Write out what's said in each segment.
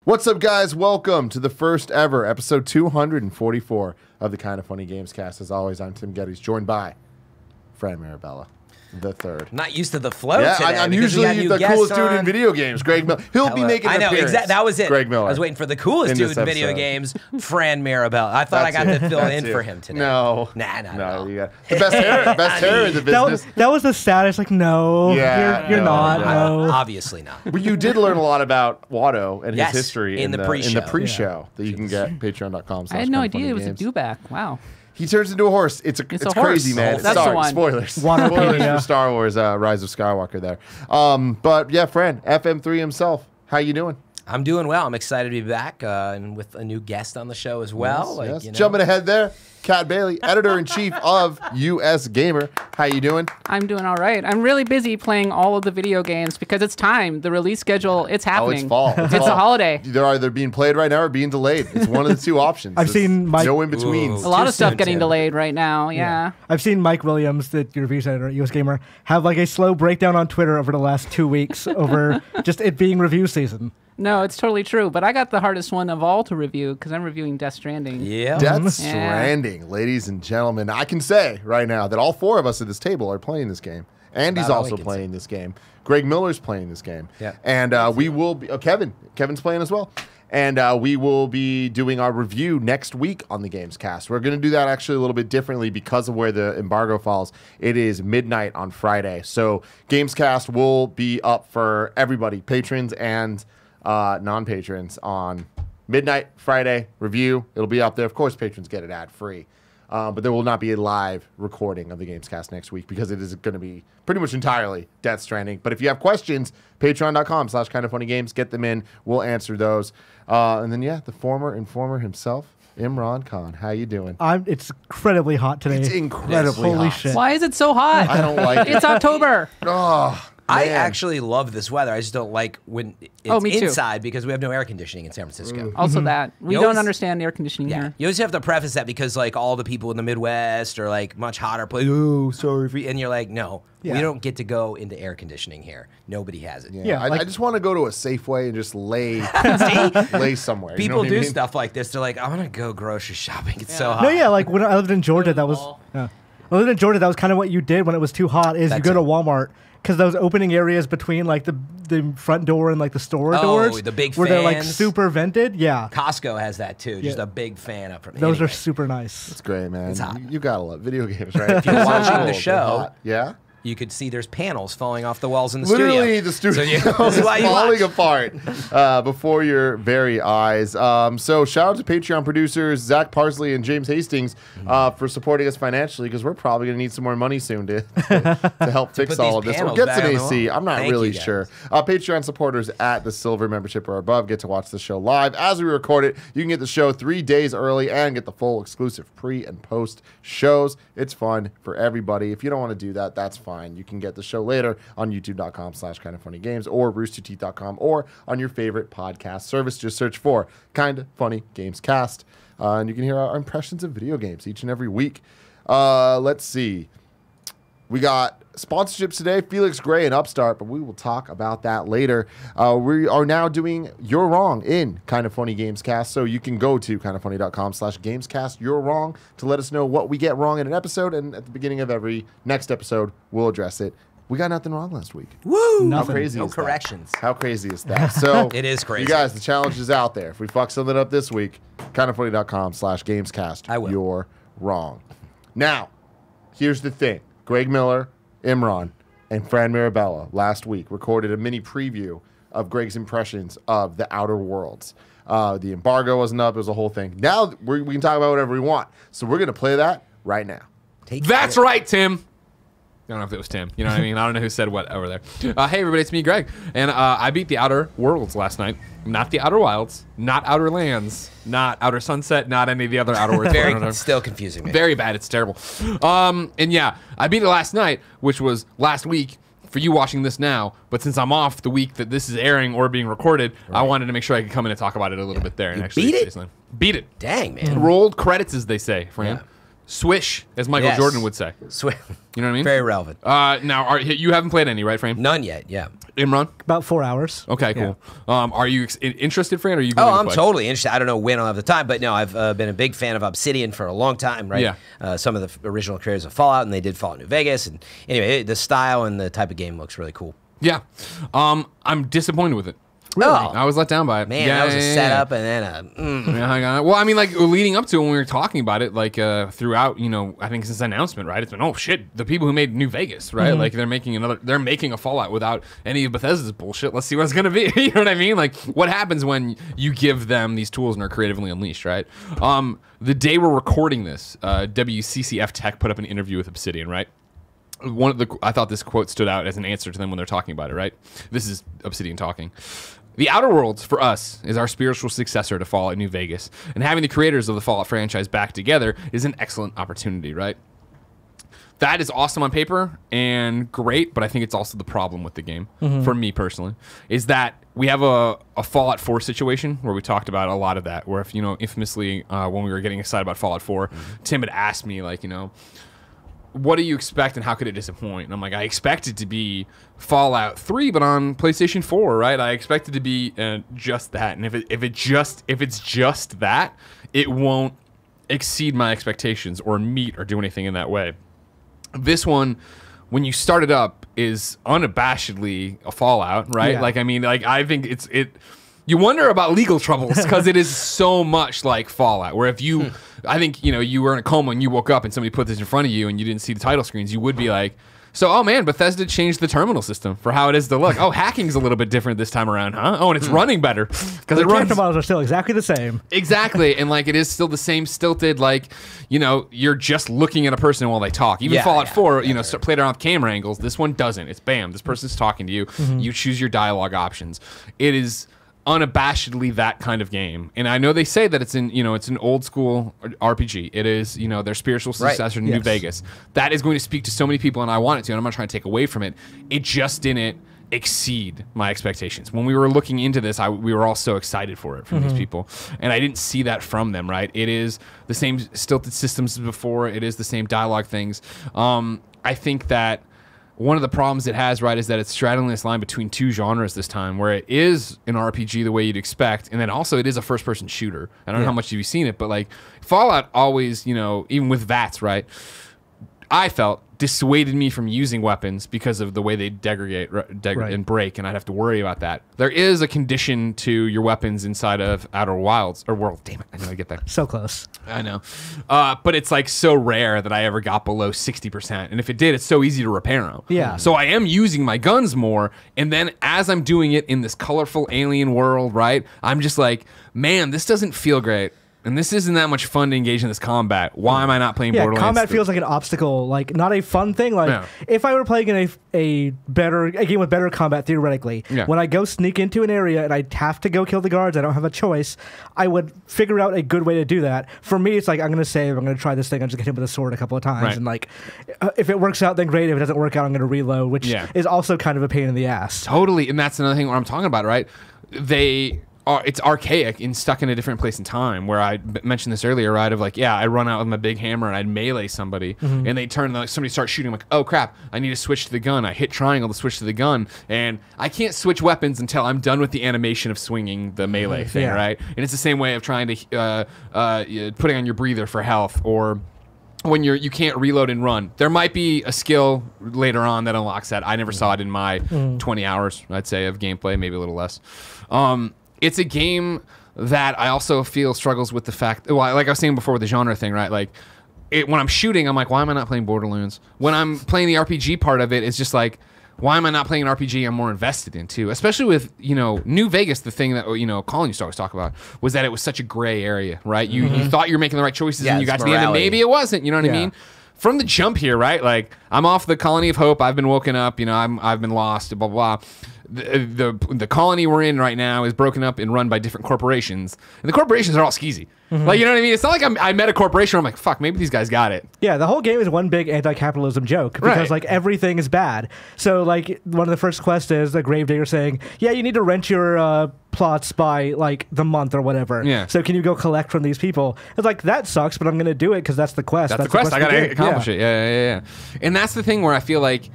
What's up, guys? Welcome to the first ever episode 244 of the Kind of Funny Gamescast. As always, I'm Tim Gettys, joined by Fran Mirabella, the third. I'm not used to the flow today. I'm usually the coolest dude in video games, Greg Miller. He'll be making an appearance. Exactly. That was it. Greg Miller. I was waiting for the coolest dude in video games, Fran Mirabella. I thought I got to fill in for him today. No. No. You got the best hair in the business. That was the saddest. Like, no, you're not. No. Obviously not. Well, you did learn a lot about Watto and his history in the pre-show. That you can get patreon.com. I had no idea it was a dewback. Wow. He turns into a horse. It's crazy, man. That's the one. Spoilers. Spoilers for Star Wars Rise of Skywalker there. But yeah, Fran, FM3 himself. How you doing? I'm doing well. I'm excited to be back and with a new guest on the show as well. Yes. Jumping ahead there, Kat Bailey, editor-in-chief of US Gamer. How you doing? I'm doing all right. I'm really busy playing all of the video games because it's time. The release schedule, it's happening. Oh, it's fall. It's a holiday. They're either being played right now or being delayed. It's one of the two options. I've seen Mike. No in-betweens. A lot of stuff getting delayed right now, yeah. I've seen Mike Williams, the reviews editor at US Gamer, have like a slow breakdown on Twitter over the last 2 weeks over just it being review season. No, it's totally true. But I got the hardest one of all to review because I'm reviewing Death Stranding. Yeah. Death Stranding, ladies and gentlemen. I can say right now that all four of us at this table are playing this game. Andy's also playing this game. Greg Miller's playing this game. Yeah. And we will be... Oh, Kevin's playing as well. And we will be doing our review next week on the Gamescast. We're going to do that actually a little bit differently because of where the embargo falls. It is midnight on Friday. So Gamescast will be up for everybody, patrons and... non-patrons on midnight Friday review. It'll be up there. Of course, patrons get it ad-free. But there will not be a live recording of the Gamescast next week because it is going to be pretty much entirely Death Stranding. But if you have questions, patreon.com/kindoffunnygames. Get them in. We'll answer those. And then, the former informer himself, Imran Khan. How you doing? It's incredibly hot today. It's incredibly hot. Holy shit. Why is it so hot? I don't like it. It's October. Oh, I actually love this weather. I just don't like when it's me too. inside because we have no air conditioning in San Francisco. Also that. We You don't always- understand air conditioning here. You always have to preface that because like all the people in the Midwest or like much hotter place, oh, sorry for you. And you're like, no, we don't get to go into air conditioning here. Nobody has it. I just want to go to a Safeway and just lay somewhere. People you know do what I mean? stuff like this. They're like, I want to go grocery shopping. It's so hot. No, like when I lived in Georgia, that was kind of what you did when it was too hot. Is you go to Walmart. Because those opening areas between like the front door and like the store doors, the big where they're like fans. super vented, Costco has that too. Just a big fan up front. Those are super nice. It's great, man. It's hot. You gotta love video games, right? If you're watching the show, you could see there's panels falling off the walls in the literally studio. the studio This is is why you falling watch. apart before your very eyes. So shout out to Patreon producers Zach Parsley and James Hastings for supporting us financially because we're probably gonna need some more money soon to help fix put all these of this. Or panels get back some on the AC. wall. I'm not Thank really you, guys. sure. Patreon supporters at the silver membership or above get to watch the show live as we record it. You can get the show 3 days early and get the full exclusive pre and post shows. It's fun for everybody. If you don't want to do that, that's fine. You can get the show later on youtube.com/kindoffunnygames or roosterteeth.com or on your favorite podcast service. Just search for Kinda Funny Gamescast. And you can hear our impressions of video games each and every week. Let's see. We got sponsorships today, Felix Gray and Upstart, but we will talk about that later. We are now doing You're Wrong in Kinda Funny Gamescast, so you can go to kindafunny.com/gamescast You're Wrong to let us know what we get wrong in an episode, and at the beginning of every next episode, we'll address it. We got nothing wrong last week. Woo! How crazy No is corrections. that? How crazy is that? So It is crazy. You guys, the challenge is out there. If we fuck something up this week, kindafunny.com/gamescast. I will. You're wrong. Now, here's the thing. Greg Miller, Imran, and Fran Mirabella last week recorded a mini preview of Greg's impressions of The Outer Worlds. The embargo wasn't up. It was a whole thing. Now we can talk about whatever we want. So we're going to play that right now. That's right, Tim. I don't know if it was Tim. You know what I mean? I don't know who said what over there. Hey, everybody, it's me, Greg. And I beat the Outer Worlds last night. Not the Outer Wilds, not Outer Lands, not Outer Sunset, not any of the other Outer Worlds. Still confusing me. Very bad. It's terrible. And yeah, I beat it last night, which was last week for you watching this now. But since I'm off the week that this is airing or being recorded, I wanted to make sure I could come in and talk about it a little bit there. And actually beat it? Beat it. Dang, man. Rolled credits, as they say, Fran. Swish, as Michael Yes. Jordan would say. You know what I mean? Very relevant. Now, you haven't played any, right, Frame? None yet. Yeah. Imran? About 4 hours. Okay, Yeah. cool. Are you interested, Fran? Or are you going Oh, to I'm play? totally interested. I don't know when I'll have the time, but no, I've been a big fan of Obsidian for a long time, right? Yeah. Some of the original creators of Fallout, and they did Fallout New Vegas. And anyway, the style and the type of game looks really cool. Yeah. I'm disappointed with it. Really? I was let down by it. Man, that was a setup and then Yeah, I got it. Well, I mean, like leading up to it when we were talking about it, like throughout, I think since the announcement, right? It's been, oh shit, the people who made New Vegas, right? Like they're making a Fallout without any of Bethesda's bullshit. Let's see what it's gonna be. You know what I mean? Like, what happens when you give them these tools and are creatively unleashed, right? The day we're recording this, WCCF Tech put up an interview with Obsidian, right? I thought this quote stood out as an answer to them when they're talking about it, right? This is Obsidian talking. The Outer Worlds, for us, is our spiritual successor to Fallout New Vegas, and having the creators of the Fallout franchise back together is an excellent opportunity, right? That is awesome on paper and great, but I think it's also the problem with the game, for me personally, is that we have a Fallout 4 situation where we talked about a lot of that, where if, infamously, when we were getting excited about Fallout 4, Tim had asked me, like, what do you expect and how could it disappoint? And I'm like, I expect it to be Fallout 3, but on PlayStation 4, right? I expect it to be just that. And if it's just that, it won't exceed my expectations or meet or do anything in that way. This one, when you start it up, is unabashedly a Fallout, right? Yeah. Like, I mean, like, I think you wonder about legal troubles because it is so much like Fallout, where if you, I think, you were in a coma and you woke up and somebody put this in front of you and you didn't see the title screens, you would be like, so, oh man, Bethesda changed the terminal system for how it is to look. Oh, hacking's a little bit different this time around, huh? Oh, and it's running better because it runs. Character models are still exactly the same. Exactly, and like it is still the same stilted, like, you're just looking at a person while they talk. Even Fallout 4, played around with camera angles. This one doesn't. It's bam, this person's talking to you. You choose your dialogue options. It is unabashedly that kind of game, and I know they say that it's an old school RPG. It is their spiritual successor to New Vegas. That is going to speak to so many people, and I want it to. And I'm not trying to take away from it. It just didn't exceed my expectations. When we were looking into this, we were all so excited for it from these people, and I didn't see that from them. Right? It is the same stilted systems as before. It is the same dialogue things. I think that one of the problems it has, right, is that it's straddling this line between two genres this time, where it is an RPG the way you'd expect, and then also it is a first-person shooter. I don't know how much you've seen it, but like Fallout always, even with VATS, right, I felt dissuaded me from using weapons because of the way they degrade and break, and I'd have to worry about that. There is a condition to your weapons inside of Outer Wilds or World. Damn it, I know I get there. So close. I know, but it's like so rare that I ever got below 60%, and if it did, it's so easy to repair them. Yeah. So I am using my guns more, and then as I'm doing it in this colorful alien world, right, I'm just like, man, this doesn't feel great. And this isn't that much fun to engage in this combat. Why am I not playing Borderlands? Combat feels like an obstacle, like not a fun thing. Like if I were playing in a game with better combat, theoretically, when I go sneak into an area and I have to go kill the guards, I don't have a choice. I would figure out a good way to do that. For me, it's like I'm going to save. I'm going to try this thing. I'm just going to hit him with a sword a couple of times, and like if it works out, then great. If it doesn't work out, I'm going to reload, which is also kind of a pain in the ass. Totally, and that's another thing where I'm talking about, right? It's archaic and stuck in a different place in time, where I mentioned this earlier, right? Of like, I run out with my big hammer and I'd melee somebody, and they turn, like, somebody starts shooting. I'm like, oh crap, I need to switch to the gun. I hit triangle to switch to the gun, and I can't switch weapons until I'm done with the animation of swinging the melee thing, right? And it's the same way of trying to putting on your breather for health, or when you can't reload and run. There might be a skill later on that unlocks that. I never saw it in my 20 hours, I'd say, of gameplay, maybe a little less. It's a game that I also feel struggles with the fact, well, like I was saying before with the genre thing, right? Like, when I'm shooting, I'm like, why am I not playing Borderlands? When I'm playing the RPG part of it, it's just like, why am I not playing an RPG I'm more invested in too? Especially with, New Vegas, the thing that, Colin used to always talk about was that it was such a gray area, right? You thought you were making the right choices and you got to the end and maybe it wasn't, you know what I mean? From the jump here, right? Like, I'm off the Colony of Hope. I've been woken up, I've been lost, blah, blah, blah. The colony we're in right now is broken up and run by different corporations, and the corporations are all skeezy. Like, you know what I mean? It's not like I met a corporation where I'm like, fuck, maybe these guys got it. Yeah, the whole game is one big anti-capitalism joke because Right. like everything is bad. So like one of the first quests is the Gravedigger saying, "Yeah, you need to rent your plots by like the month or whatever. Yeah. So can you go collect from these people?" It's like that sucks, but I'm gonna do it because that's the quest. That's the quest. I gotta accomplish it. it. Yeah. And that's the thing where I feel like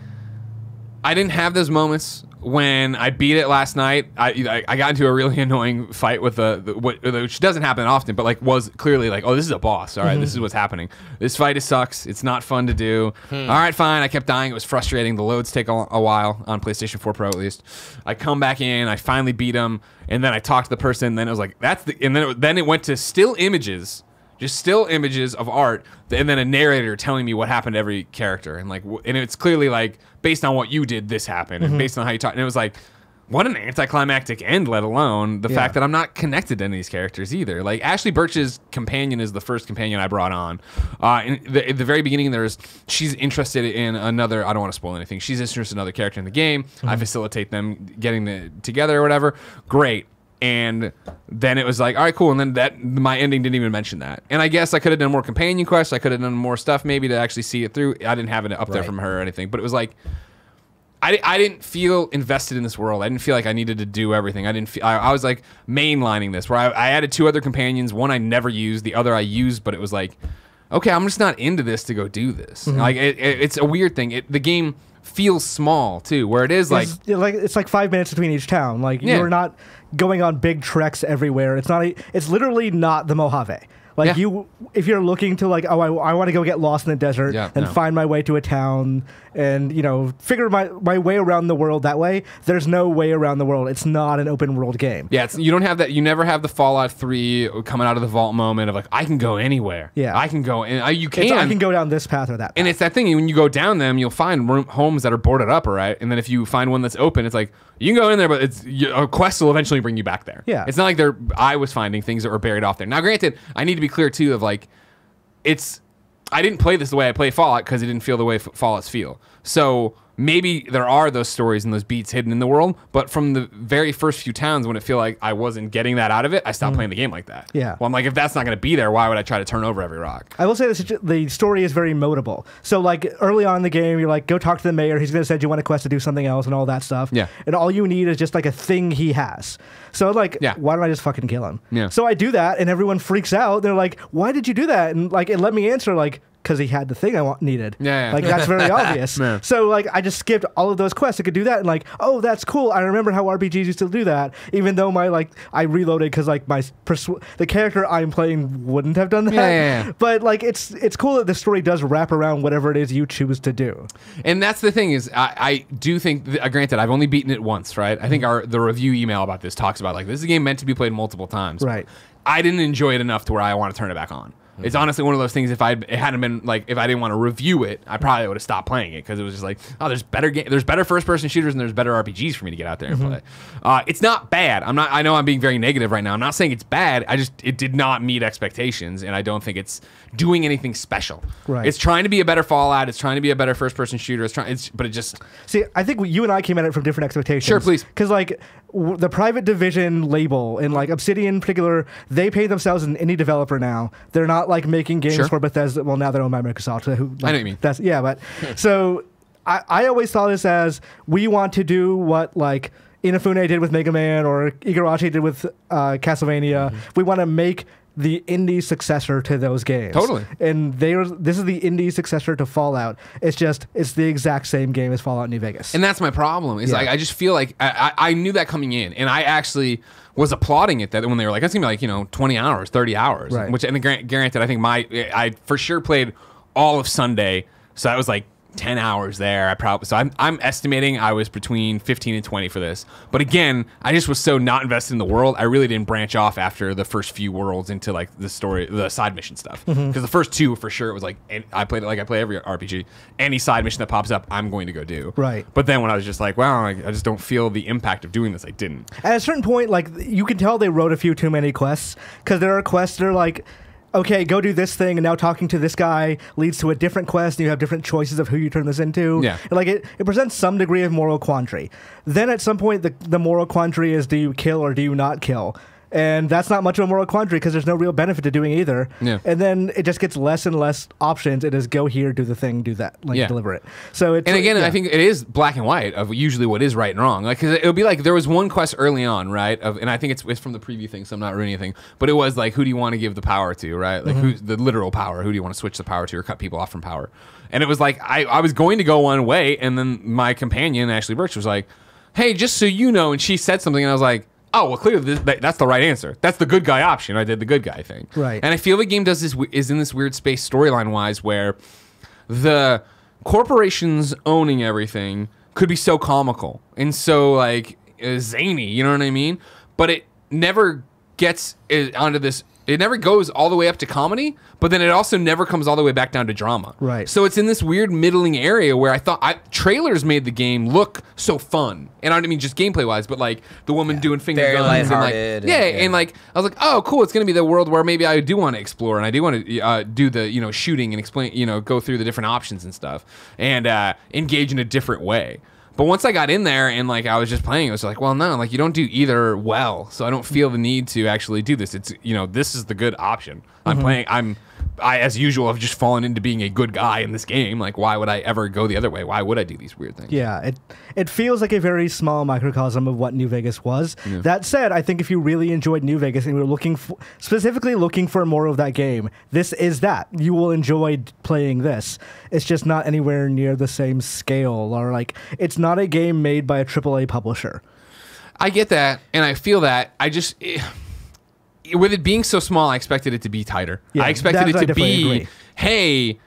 I didn't have those moments when I beat it last night. I got into a really annoying fight with which doesn't happen often, but like was clearly like, oh, this is a boss. All right, this is what's happening. This fight sucks. It's not fun to do. All right, fine. I kept dying. It was frustrating. The loads take a while on PlayStation 4 Pro at least. I come back in. I finally beat him, and then I talked to the person. And then it was like then it went to still images. Just still images of art, and then a narrator telling me what happened to every character, and and it's clearly like based on what you did, this happened, and based on how you talk, and it was like, what an anticlimactic end. Let alone the fact that I'm not connected to any of these characters either. Like Ashley Birch's companion is the first companion I brought on. In the very beginning, she's interested in another. I don't want to spoil anything. She's interested in another character in the game. I facilitate them getting together or whatever. Great. And then it was like, all right, cool. And then my ending didn't even mention that. And I guess I could have done more companion quests. I could have done more stuff maybe to actually see it through. I didn't have it up there from her or anything. But it was like, I didn't feel invested in this world. I didn't feel like I needed to do everything. I was like mainlining this, where I added 2 other companions. One I never used. The other I used, but it was like, okay, I'm just not into this to go do this. Like it's a weird thing. The game feels small too, where it is it's like 5 minutes between each town. Like you're not going on big treks everywhere. It's literally not the Mojave. Like if you're looking to like, oh, I want to go get lost in the desert and find my way to a town and, you know, figure my way around the world that way, there's no way around the world. It's not an open world game. Yeah, you don't have that. You never have the Fallout 3 coming out of the vault moment of like, I can go anywhere. Yeah. I can go, and you can. I can go down this path or that path. And it's that thing, when you go down them, you'll find homes that are boarded up, right? And then if you find one that's open, it's like, you can go in there, but a quest will eventually bring you back there. Yeah. It's not like I was finding things that were buried off there. Now, granted, I need to be clear, too, of like, I didn't play this the way I play Fallout because it didn't feel the way Fallouts feel. So maybe there are those stories and those beats hidden in the world, but from the very first few towns when it feel like I wasn't getting that out of it, I stopped playing the game like that. Yeah. Well, I'm like, if that's not going to be there, why would I try to turn over every rock? I will say the story is very modable. So like early on in the game, you're like, go talk to the mayor. He's going to send you on a quest to do something else and all that stuff. Yeah. And all you need is just like a thing he has. So like, why don't I just fucking kill him? Yeah. So I do that and everyone freaks out. They're like, why did you do that? And like, it let me answer like, because he had the thing I needed. Yeah. Like, that's very obvious. Yeah. So, like, I just skipped all of those quests. I could do that, and like, oh, that's cool. I remember how RPGs used to do that, even though I reloaded because, like, the character I'm playing wouldn't have done that. Yeah. But, like, it's cool that the story does wrap around whatever it is you choose to do. And that's the thing is, I do think, granted, I've only beaten it once, right? I think the review email about this talks about, like, this is a game meant to be played multiple times. Right. I didn't enjoy it enough to where I want to turn it back on. It's honestly one of those things. If it hadn't been like, if I didn't want to review it, I probably would have stopped playing it because it was just like, oh, there's better first-person shooters and there's better RPGs for me to get out there and play. It's not bad. I know I'm being very negative right now. I'm not saying it's bad. It did not meet expectations, and I don't think it's doing anything special. Right. It's trying to be a better Fallout. It's trying to be a better first-person shooter. But it just. See, I think you and I came at it from different expectations. Sure, please. Because like the Private Division label and like Obsidian in particular, they pay themselves as an indie developer now. They're not like making games for Bethesda. Well, now they're owned by Microsoft. So I know what you mean. But so I always saw this as we want to do what like Inafune did with Mega Man or Igarashi did with Castlevania. We want to make the indie successor to those games. Totally. And this is the indie successor to Fallout. It's the exact same game as Fallout New Vegas. And that's my problem. Is like I just feel like I knew that coming in, and I actually was applauding it that when they were like, it's gonna be like 20 hours, 30 hours. Right. Which, and granted, I think I for sure played all of Sunday, so that was like 10 hours there. I'm estimating I was between 15 and 20 for this. But again, I just was so not invested in the world. I really didn't branch off after the first few worlds into like the story, the side mission stuff. Because the first 2 for sure it was like, I played it like I play every RPG. Any side mission that pops up, I'm going to go do. Right. But then when I was just like, wow, I just don't feel the impact of doing this, I didn't. At a certain point, like you can tell they wrote a few too many quests because there are quests that are like, okay, go do this thing, and now talking to this guy leads to a different quest, and you have different choices of who you turn this into. Yeah. And like it presents some degree of moral quandary. Then at some point, the moral quandary is, do you kill or do you not kill? And that's not much of a moral quandary because there's no real benefit to doing either. Yeah. And then it just gets less and less options. It is go here, do the thing, do that, deliver it. So it's and again, I think it is black and white of usually what is right and wrong. Like, cause it'll be like there was one quest early on, right? And I think it's from the preview thing, so I'm not ruining anything. But it was like, who do you want to give the power to, right? Like, who's the literal power? Who do you want to switch the power to or cut people off from power? And it was like I was going to go one way, and then my companion Ashley Birch was like, "Hey, just so you know," and she said something, and I was like, oh, well, clearly that's the right answer. That's the good guy option. I did the good guy thing. Right. And I feel the game is in this weird space storyline-wise where the corporations owning everything could be so comical and so, like, zany, you know what I mean? But it never gets onto this... It never goes all the way up to comedy, but then it also never comes all the way back down to drama. Right. So it's in this weird middling area where I thought trailers made the game look so fun, and I don't mean just gameplay wise, but like the woman doing finger Very guns lighthearted. and like I was like, oh, cool, it's gonna be the world where maybe I do want to explore and I do want to do the shooting and explain, go through the different options and stuff and engage in a different way. But once I got in there and like I was just playing, it was like, well, no, like you don't do either well, so I don't feel the need to actually do this. It's this is the good option. I'm playing. I as usual have just fallen into being a good guy in this game. Like, why would I ever go the other way? Why would I do these weird things? Yeah, it feels like a very small microcosm of what New Vegas was. Yeah. That said, I think if you really enjoyed New Vegas and you were specifically looking for more of that game, this is that. You will enjoy playing this. It's just not anywhere near the same scale, or like it's not a game made by a AAA publisher. I get that, and I feel that. I just... with it being so small, I expected it to be tighter. Yeah, I expected it to be, agree. hey,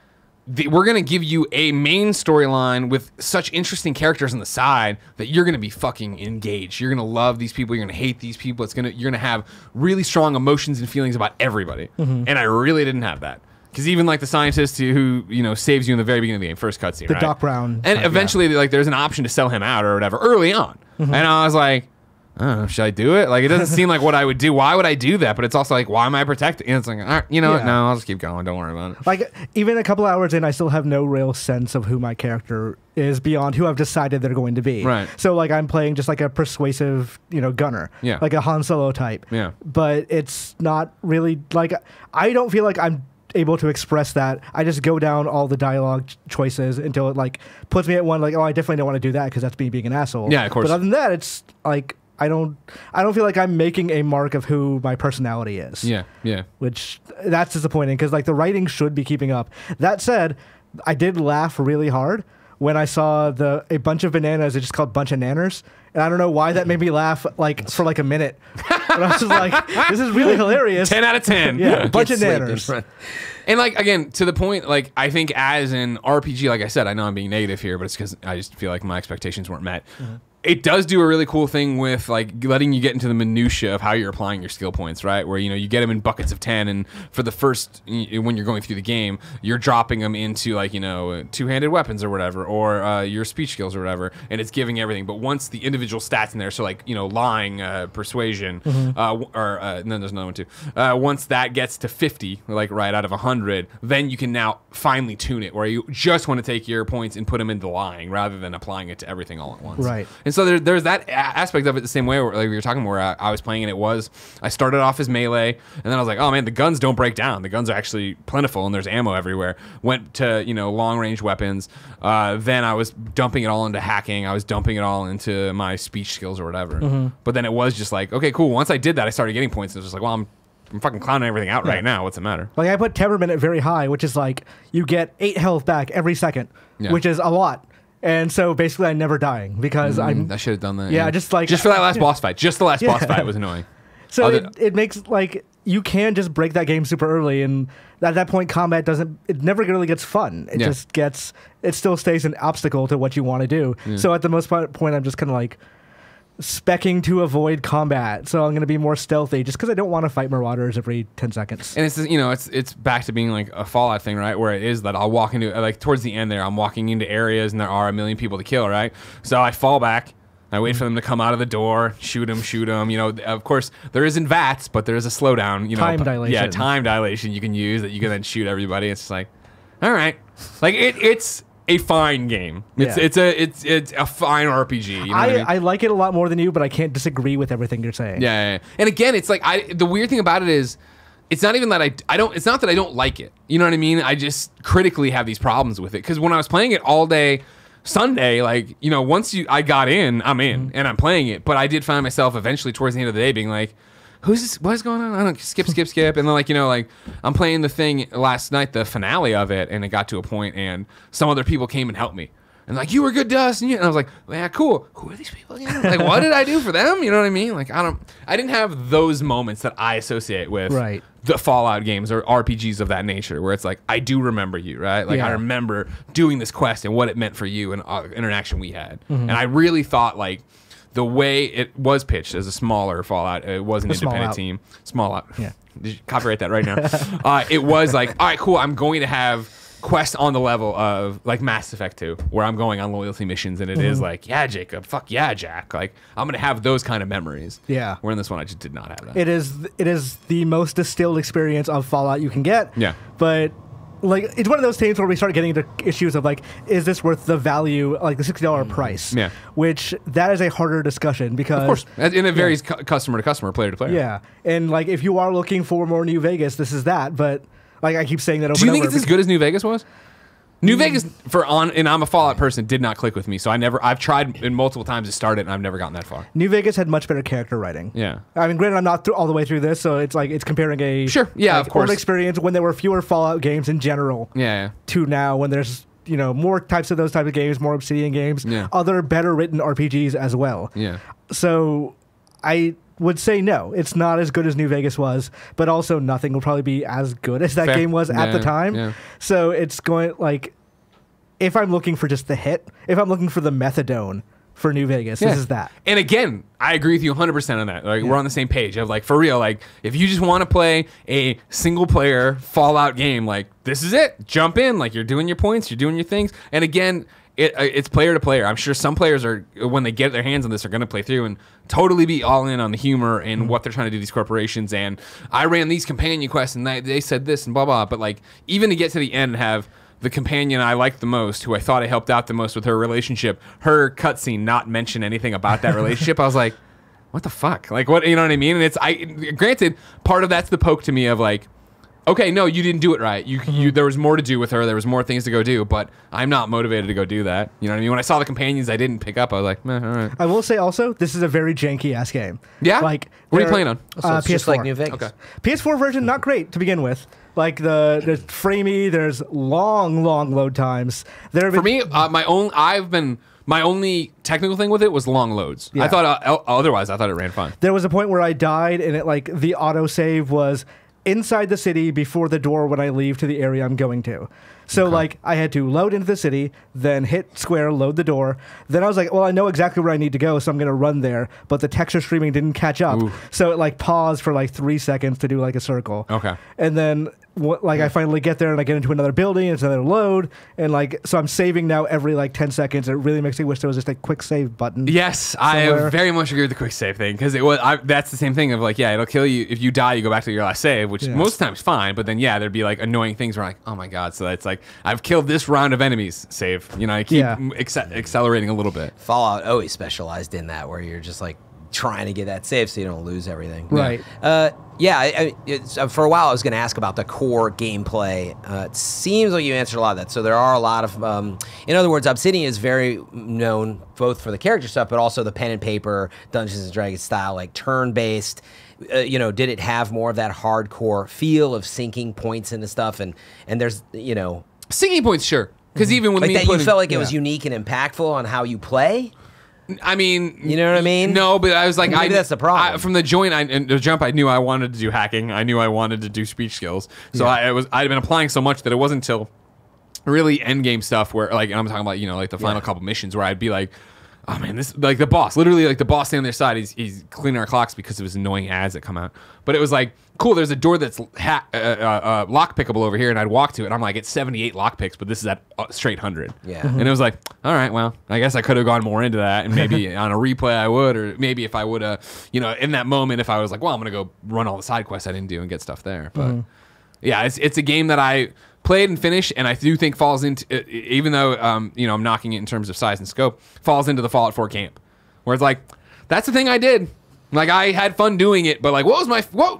we're going to give you a main storyline with such interesting characters on the side that you're going to be fucking engaged. You're going to love these people. You're going to hate these people. You're going to have really strong emotions and feelings about everybody. And I really didn't have that. Because even like the scientist who saves you in the very beginning of the game, first cutscene, right? Doc Brown. And eventually, like, there's an option to sell him out or whatever early on. And I was like, I don't know, should I do it? Like, it doesn't seem like what I would do. Why would I do that? But it's also like, why am I protecting? And it's like, all right, what? No, I'll just keep going. Don't worry about it. Like, even a couple hours in, I still have no real sense of who my character is beyond who I've decided they're going to be. Right. So, like, I'm playing just like a persuasive, gunner. Yeah. Like a Han Solo type. Yeah. But it's not really, like, I don't feel like I'm able to express that. I just go down all the dialogue choices until it, like, puts me at one, like, oh, I definitely don't want to do that because that's me being an asshole. Yeah, of course. But other than that, it's, like... I don't feel like I'm making a mark of who my personality is. Yeah, yeah. Which, that's disappointing, because, like, the writing should be keeping up. That said, I did laugh really hard when I saw a bunch of bananas, it's just called bunch of nanners. And I don't know why that made me laugh, like, for, like, a minute. But I was just like, this is really hilarious. 10 out of 10. Yeah, bunch of nanners. And, like, again, to the point, like, I think as an RPG, like I said, I know I'm being negative here, but it's because I just feel like my expectations weren't met. It does do a really cool thing with, like, letting you get into the minutia of how you're applying your skill points, right? Where, you get them in buckets of 10, and for the first, when you're going through the game, you're dropping them into, like, two-handed weapons or whatever, or your speech skills or whatever, and it's giving everything. But once the individual stats in there, so, like, lying, persuasion, and then there's another one too. Once that gets to 50, like, right out of 100, then you can now finely tune it, where you just want to take your points and put them into lying, rather than applying it to everything all at once. Right. And so there's that aspect of it the same way, like we were talking, where I was playing, and I started off as melee, and then I was like, oh man, the guns don't break down. The guns are actually plentiful, and there's ammo everywhere. Went to, long range weapons. Then I was dumping it all into hacking. I was dumping it all into my speech skills or whatever. But then it was just like, okay, cool. Once I did that, I started getting points, and it was just like, well, I'm fucking clowning everything out right now. What's the matter? Like, I put temperament at very high, which is like, you get 8 health back every second, which is a lot. And so basically I'm never dying because I should have done that. Yeah, just for that last boss fight. Just the last boss fight was annoying. So it makes, like, you can just break that game super early, and at that point combat never really gets fun. It still stays an obstacle to what you want to do. So at the most point I'm just kind of like specking to avoid combat, so I'm going to be more stealthy just because I don't want to fight marauders every 10 seconds. And it's back to being like a Fallout thing, right? Where it is that I'll walk into, like, towards the end there, I'm walking into areas and there are a million people to kill, right? So I fall back, I wait for them to come out of the door, shoot them. Of course, there isn't VATS, but there is a slowdown. Time dilation. Yeah, time dilation you can use that you can then shoot everybody. It's just like, all right. Like, it's a fine game. It's a fine RPG. You know what I mean? I like it a lot more than you, but I can't disagree with everything you're saying. Yeah. And again, it's like the weird thing about it is, it's not even that I don't. It's not that I don't like it. You know what I mean? I just critically have these problems with it because when I was playing it all day Sunday, like, you know, once I got in, I'm in and I'm playing it. But I did find myself eventually towards the end of the day being like, who's this? What's going on? I don't skip. And then, like, you know, like I'm playing the thing last night, the finale of it, and it got to a point and some other people came and helped me. And like, you were good to us, and I was like, yeah, cool. Who are these people again? Like, what did I do for them? You know what I mean? Like, I didn't have those moments that I associate with the Fallout games or RPGs of that nature, where it's like, I do remember you, right? Like, I remember doing this quest and what it meant for you and interaction we had. And I really thought, like, the way it was pitched as a smaller Fallout, it was an independent team. Small out. Yeah. Did you copyright that right now? It was like, all right, cool. I'm going to have quest on the level of like Mass Effect 2, where I'm going on loyalty missions, and it is like, yeah, Jacob, fuck yeah, Jack. Like, I'm gonna have those kind of memories. Yeah. Where in this one, I just did not have that. It is the most distilled experience of Fallout you can get. Yeah. But like, it's one of those things where we start getting into issues of like, is this worth the value, like the $60 price? Yeah. Which that is a harder discussion because, of course, and it varies customer to customer, player to player. Yeah. And like, if you are looking for more New Vegas, this is that, but. Like, I keep saying that over and over. Do you think it's as good as New Vegas was? New Vegas, and I'm a Fallout person, did not click with me. So I've tried multiple times to start it, and I've never gotten that far. New Vegas had much better character writing. Yeah. I mean, granted, I'm not all the way through this, so it's like, it's comparing a of course, old experience when there were fewer Fallout games in general to now when there's, you know, more types of those type of games, more Obsidian games, other better written RPGs as well. Yeah. So I would say no, it's not as good as New Vegas was, but also nothing will probably be as good as that game was at the time. Yeah. So it's going, like, if I'm looking for just the hit, if I'm looking for the methadone for New Vegas, this is that. And again, I agree with you 100% on that. Like, we're on the same page of like, for real, like, if you just want to play a single player Fallout game, like, this is it. Jump in, like, you're doing your points, you're doing your things. And again, it's player to player. I'm sure some players are, when they get their hands on this, are going to play through and totally be all in on the humor and what they're trying to do, these corporations. And I ran these companion quests and they said this and blah, blah. But like, even to get to the end and have the companion I liked the most, who I thought I helped out the most with her relationship, her cutscene not mention anything about that relationship, I was like, what the fuck? Like, what, you know what I mean? And granted, part of that's the poke to me of like, okay, no, you didn't do it right. There was more to do with her. There was more things to go do, but I'm not motivated to go do that. You know what I mean? When I saw the companions I didn't pick up, I was like, all right. I will say also, this is a very janky-ass game. Yeah? Like, what are you playing on? So it's PS4. just like New Vegas. Okay. PS4 version, not great to begin with. Like, there's framey, there's long load times. For me, my only technical thing with it was long loads. Yeah. I thought, otherwise, I thought it ran fine. There was a point where I died, and it, like, the autosave was inside the city before the door when I leave to the area I'm going to. So, like, I had to load into the city, then hit square, load the door. Then I was like, well, I know exactly where I need to go, so I'm going to run there. But the texture streaming didn't catch up. Ooh. So it, like, paused for, like, 3 seconds to do, like, a circle. Okay. And then, I finally get there, and I get into another building, and it's another load. And, like, so I'm saving now every, like, 10 seconds. It really makes me wish there was just a quick save button. Yes, somewhere. I very much agree with the quick save thing. Because that's the same thing of, like, it'll kill you. If you die, you go back to your last save, which most times fine. But then, there'd be, like, annoying things where I'm like, oh, my God. So it's like, I've killed this round of enemies, save. You know, I keep accelerating a little bit. Fallout always specialized in that, where you're just like trying to get that save so you don't lose everything. Right. For a while I was going to ask about the core gameplay. It seems like you answered a lot of that. So there are a lot of, in other words, Obsidian is very known both for the character stuff, but also the pen and paper, Dungeons and Dragons style, like turn-based. Did it have more of that hardcore feel of sinking points into stuff? And there's, sinking points, sure. Because even when you felt like it was unique and impactful on how you play. I mean, you know what I mean? No, but I was like, maybe that's the problem. From the jump, I knew I wanted to do hacking. I knew I wanted to do speech skills. So I'd been applying so much that it wasn't until really end game stuff where, like, I'm talking about, like the final couple missions where I'd be like, oh man, this, like, the boss, literally, like, the boss standing on their side, he's cleaning our clocks because of his annoying ads that come out. But it was like, cool, there's a door that's lock pickable over here, and I'd walk to it, and I'm like, it's 78 lock picks, but this is at straight 100. Yeah. And it was like, all right, well, I guess I could have gone more into that, and maybe on a replay I would, or maybe if I would have, in that moment, if I was like, well, I'm going to go run all the side quests I didn't do and get stuff there. But yeah, it's a game that I played and finished, and I do think falls into, even though I'm knocking it in terms of size and scope, falls into the Fallout 4 camp, where it's like, that's the thing I did. Like, I had fun doing it, but like,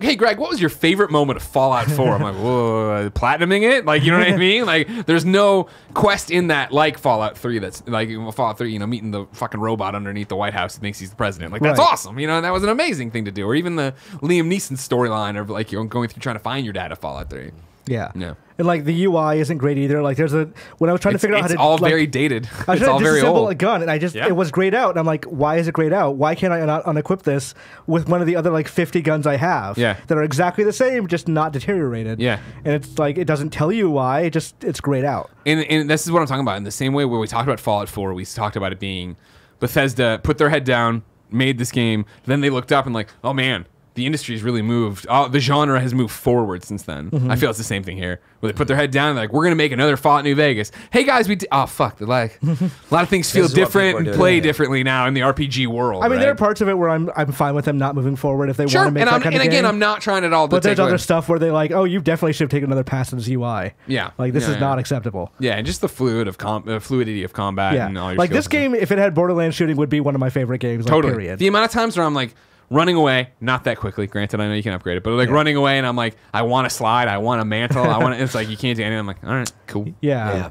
hey Greg, what was your favorite moment of Fallout 4? I'm like, whoa, platinuming it? Like, you know what I mean? Like, there's no quest in that like Fallout 3 that's like Fallout 3, meeting the fucking robot underneath the White House who thinks he's the president. Like, that's awesome. That was an amazing thing to do. Or even the Liam Neeson storyline of like, going through trying to find your dad at Fallout 3. Yeah. And like the UI isn't great either. Like when I was trying to figure out how to, it's all very dated. I was it's all trying to very disassemble old. a gun, and it was grayed out. And I'm like, why is it grayed out? Why can't I not unequip this with one of the other like 50 guns I have? Yeah. That are exactly the same, just not deteriorated. Yeah. And it's like it doesn't tell you why. It's grayed out. And this is what I'm talking about. In the same way where we talked about Fallout 4, we talked about it being Bethesda put their head down, made this game, then they looked up and like, oh man, the industry's really moved. The genre has moved forward since then. I feel it's the same thing here, where they put their head down and they're like, we're gonna make another Fallout New Vegas. Hey guys, oh fuck, like a lot of things feel different and play differently now in the RPG world. I mean, there are parts of it where I'm fine with them not moving forward if they want to make that kind of game. And again, I'm not trying at all. But there's other stuff where they like, oh, you definitely should have taken another pass in this UI. Yeah, like this is not acceptable. Yeah, and just the fluidity of combat. Yeah, and all your like this game, if it had Borderlands shooting, would be one of my favorite games. Totally. Like, period. The amount of times where I'm like running away, not that quickly. Granted, I know you can upgrade it, but like running away, and I'm like, I want to slide, I want a mantle, it's like you can't do anything. I'm like, all right, cool. Yeah.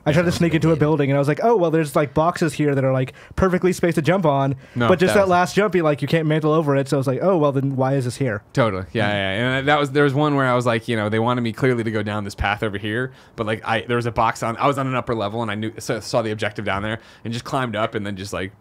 I tried to sneak into a building, and I was like, oh, well, there's like boxes here that are like perfectly spaced to jump on, but just that last jump, you can't mantle over it. So I was like, oh, well, then why is this here? Totally. Yeah. And there was one where I was like, they wanted me clearly to go down this path over here, but like there was a box I was on an upper level, and saw the objective down there, and just climbed up, and then just like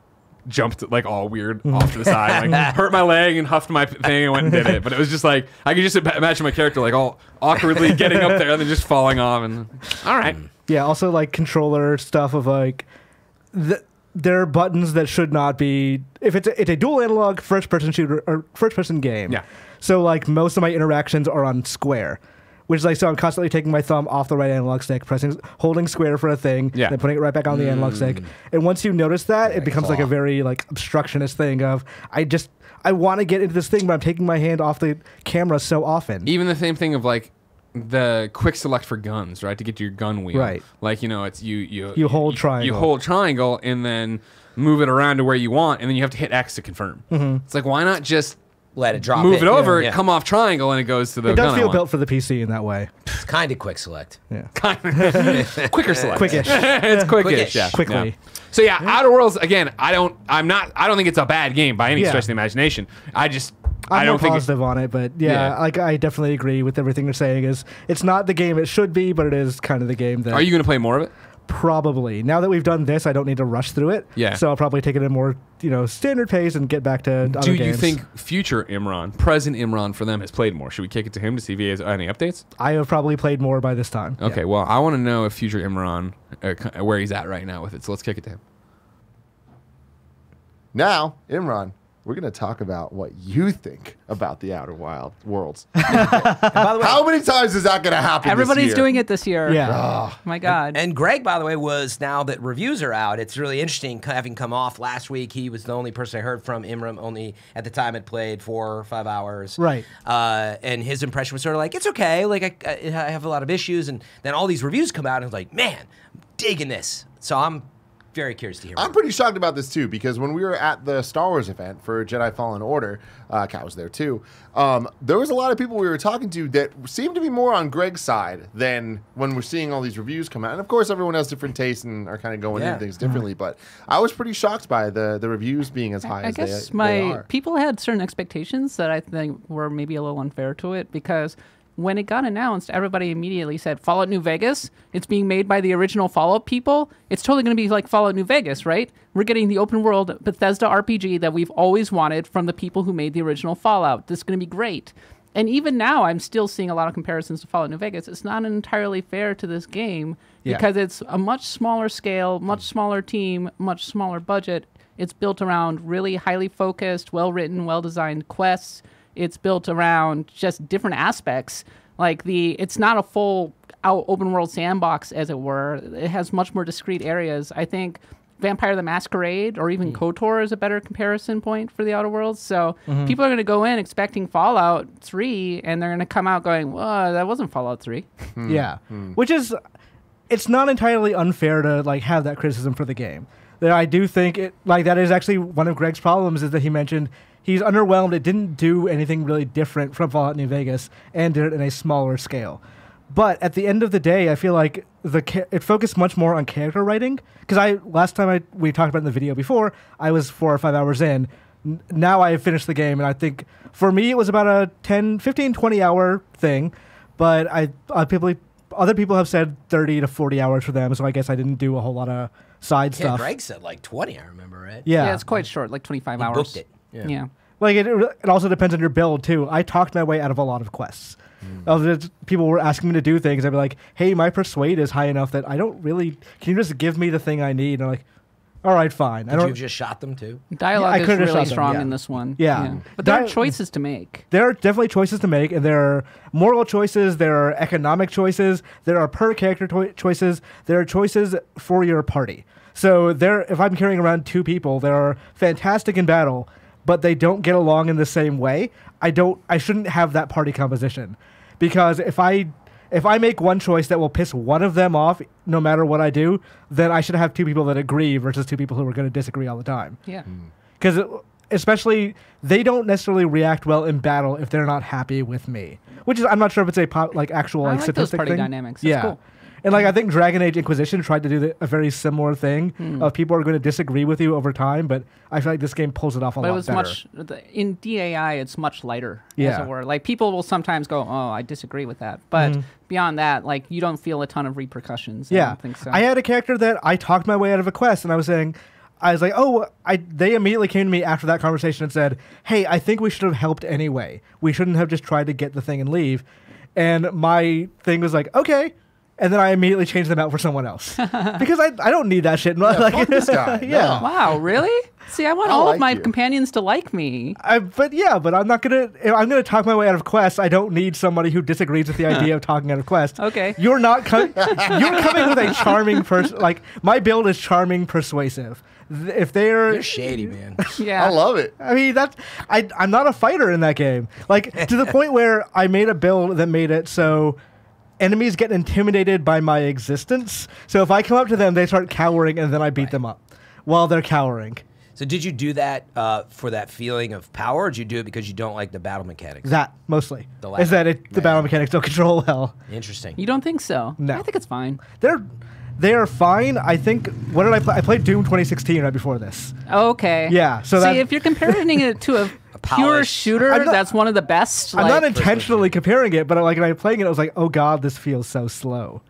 jumped like all weird off to the side, like hurt my leg and huffed my thing and went and did it. But it was just like I could just imagine my character like all awkwardly getting up there and then just falling off. And all right, yeah. Also, like controller stuff of like there are buttons that should not be. If it's a dual analog first person shooter or first person game. Yeah. So like most of my interactions are on square. Which is like, so I'm constantly taking my thumb off the right analog stick, holding square for a thing, then putting it right back on the analog stick. And once you notice that, it becomes like a very like obstructionist thing of, I want to get into this thing, but I'm taking my hand off the camera so often. Even the same thing of like the quick select for guns, right? To get to your gun wheel. Right. Like, it's you hold triangle. You hold triangle and then move it around to where you want, and then you have to hit X to confirm. It's like, why not just let it drop. Move it over, come off triangle, and it goes to the gun. It does feel built for the PC in that way. It's kind of quick select. Yeah. Quicker select. Quickish. It's quickish. Yeah. Quickly. Yeah. So yeah, Outer Worlds again. I don't think it's a bad game by any stretch of the imagination. I don't more think positive on it, but like I definitely agree with everything you're saying. It's not the game it should be, but it is kind of the game that. Are you going to play more of it? Probably. Now that we've done this, I don't need to rush through it. Yeah. So I'll probably take it at a more, standard pace and get back to other games. Do you think future Imran, present Imran for them has played more? Should we kick it to him to see if he has any updates? I have probably played more by this time. Okay, well, I want to know if future Imran, where he's at right now with it. So let's kick it to him. Now, Imran, we're going to talk about what you think about the Outer Worlds. By the way, how many times is that going to happen Everybody's this year? doing it this year. Yeah. Oh, my God. And Greg, by the way, was, now that reviews are out, it's really interesting having come off last week. He was the only person I heard from. Imran only, at the time, had played 4 or 5 hours. Right. And his impression was sort of like, it's okay. Like, I have a lot of issues. And then all these reviews come out, and I was like, man, I'm digging this. So I'm very curious to hear. I'm pretty shocked about this too, because when we were at the Star Wars event for Jedi Fallen Order, Kat was there too. There was a lot of people we were talking to that seemed to be more on Greg's side than when we're seeing all these reviews come out. And of course, everyone has different tastes and are kind of going into things differently. But I was pretty shocked by the reviews being as high as they are. People had certain expectations that I think were maybe a little unfair to it, because when it got announced, everybody immediately said, Fallout New Vegas, it's being made by the original Fallout people. It's totally going to be like Fallout New Vegas, right? We're getting the open world Bethesda RPG that we've always wanted from the people who made the original Fallout. This is going to be great. And even now, I'm still seeing a lot of comparisons to Fallout New Vegas. It's not entirely fair to this game because it's a much smaller scale, much smaller team, much smaller budget. It's built around really highly focused, well-written, well-designed quests. It's built around just different aspects. Like it's not a full out open world sandbox, as it were. It has much more discrete areas. I think Vampire the Masquerade or even KOTOR is a better comparison point for the Outer Worlds. So people are going to go in expecting Fallout 3, and they're going to come out going, well, that wasn't Fallout 3. Yeah. Which is, it's not entirely unfair to like have that criticism for the game. That I do think it, like, that is actually one of Greg's problems, is that he mentioned he's underwhelmed. It didn't do anything really different from Fallout New Vegas and did it in a smaller scale. But at the end of the day, I feel like it focused much more on character writing. Because last time we talked about it in the video before, I was 4 or 5 hours in. Now I have finished the game, and I think for me it was about a 10, 15, 20 hour thing. But other people have said 30 to 40 hours for them, so I guess I didn't do a whole lot of side stuff. Greg said like 20, I remember, right? Yeah. It's quite short, like 25 hours. Booked it. Yeah. Like it also depends on your build too. I talked my way out of a lot of quests. People were asking me to do things. I'd be like, "Hey, my persuade is high enough that I don't really. Can you just give me the thing I need?" And I'm like, "All right, fine." Did you have just shot them too? Dialogue is could've shot really them, strong yeah. in this one. Yeah. But there are choices to make. There are definitely choices to make, and there are moral choices. There are economic choices. There are per character choices. There are choices for your party. So if I'm carrying around 2 people, they are fantastic in battle, but they don't get along in the same way. I shouldn't have that party composition, because if I make one choice that will piss one of them off, no matter what I do, then I should have 2 people that agree versus 2 people who are going to disagree all the time. Yeah. Because especially they don't necessarily react well in battle if they're not happy with me. Which is, I'm not sure if it's a actual I like those statistic party thing. dynamics. That's cool. And like I think Dragon Age Inquisition tried to do a very similar thing. Of people are going to disagree with you over time, but I feel like this game pulls it off a lot better. But in DAI, it's much lighter, as Yeah. it were. Like, people will sometimes go, "Oh, I disagree with that," but beyond that, like, you don't feel a ton of repercussions. I don't think so. I had a character that I talked my way out of a quest, and I was like, "Oh," they immediately came to me after that conversation and said, "Hey, I think we should have helped anyway. We shouldn't have just tried to get the thing and leave." And my thing was like, "Okay." And then I immediately changed them out for someone else because I don't need that shit. Fuck this guy. Yeah. Wow, really? See, I want all of my companions to like me. But I'm not gonna. If I'm gonna talk my way out of quests, I don't need somebody who disagrees with the idea of talking out of quests. Okay. You're coming with a charming person. Like, my build is charming, persuasive. If they're You're shady, man. Yeah. I love it. I mean, I'm not a fighter in that game. Like, to the point where I made a build that made it so enemies get intimidated by my existence. So if I come up to them, they start cowering, and then I beat them up while they're cowering. So did you do that for that feeling of power, or did you do it because you don't like the battle mechanics? That, mostly. The latter. Is that the battle mechanics don't control well. Interesting. You don't think so? No. I think it's fine. They are fine. I think, what did I play? I played Doom 2016 right before this. Okay. Yeah, so See, if you're comparing it to a pure polished- shooter, that's one of the best. I'm not like- intentionally comparing it, but like when I was playing it, I was like, oh god, this feels so slow.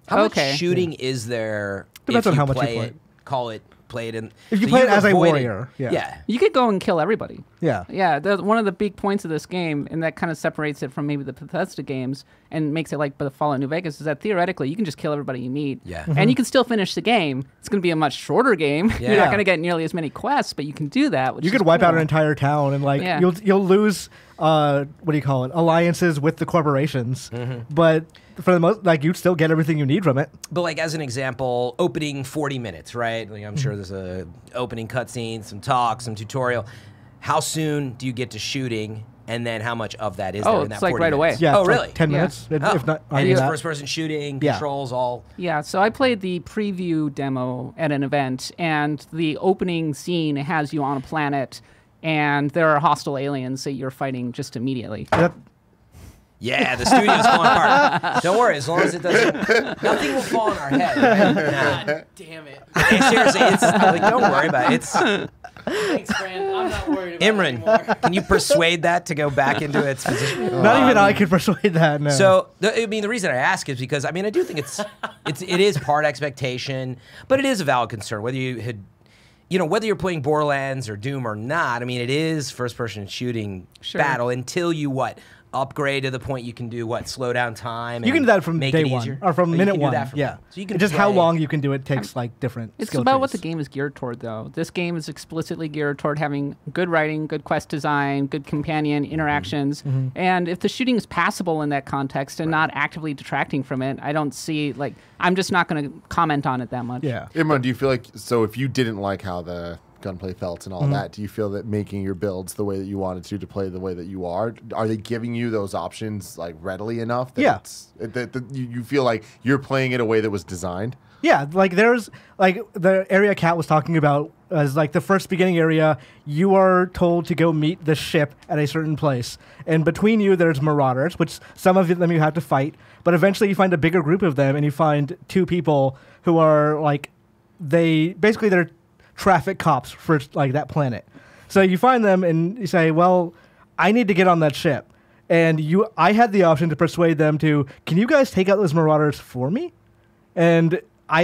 How Okay. much shooting is there? Depends if on you how much you play play. it, call it, play it in. If you so play it you've as a avoided- warrior, yeah. Yeah. You could go and kill everybody. Yeah. Yeah, one of the big points of this game, and that kind of separates it from maybe the Bethesda games and makes it like the Fallout New Vegas, is that theoretically you can just kill everybody you meet. Yeah. And you can still finish the game. It's going to be a much shorter game. You're Yeah. not going to get nearly as many quests, but you can do that. Which You is could wipe out cool. an entire town, and like Yeah. you'll lose what do you call it, alliances with the corporations, but for the most, like, you'd still get everything you need from it. But like as an example, opening 40 minutes, right? Like I'm sure there's a opening cutscene, some talk, some tutorial. How soon do you get to shooting, and then how much of that is there in that it's like 40 right away. minutes? Yeah. Oh, it's like really? 10 Yeah. minutes, if Oh. not. And under it's that. first-person shooting, Yeah. controls, all. Yeah, so I played the preview demo at an event, and the opening scene has you on a planet, and there are hostile aliens that you're fighting just immediately. Yep. Yeah, the studio's falling apart. Don't worry, as long as it doesn't, nothing will fall on our head. Right? God damn it. Hey, seriously, it's like, don't worry about it. It's Thanks, Fran. I'm not worried about it Imran. anymore. Can you persuade that to go back into its position? Not even I could persuade that. No. So, I mean, the reason I ask is because, I mean, I do think it is part expectation, but it is a valid concern. Whether you had, whether you're playing Borderlands or Doom or not, I mean, it is first-person shooting Sure. battle until you upgrade to the point you can do what, slow down time. You can do that from make day it one easier? or from Oh, you minute can do one. that from- Yeah. So you can just how play- long you can do it takes like different. It's skill about what the trees. game is geared toward, though. This game is explicitly geared toward having good writing, good quest design, good companion interactions. And if the shooting is passable in that context and not actively detracting from it, I don't see, like, I'm just not going to comment on it that much. Yeah. Imran, do you feel like, so if you didn't like how the gunplay felt and all that, do you feel that making your builds the way that you wanted to play the way that you are they giving you those options like readily enough that Yeah. that you feel like you're playing it a way that was designed? Yeah, like there's like the area Kat was talking about as like the first beginning area, you are told to go meet the ship at a certain place. And between you there's marauders, which some of them you have to fight, but eventually you find a bigger group of them and you find two people who are like they're traffic cops for like that planet. So you find them and you say, well, I need to get on that ship. And I had the option to persuade them to, can you guys take out those marauders for me? And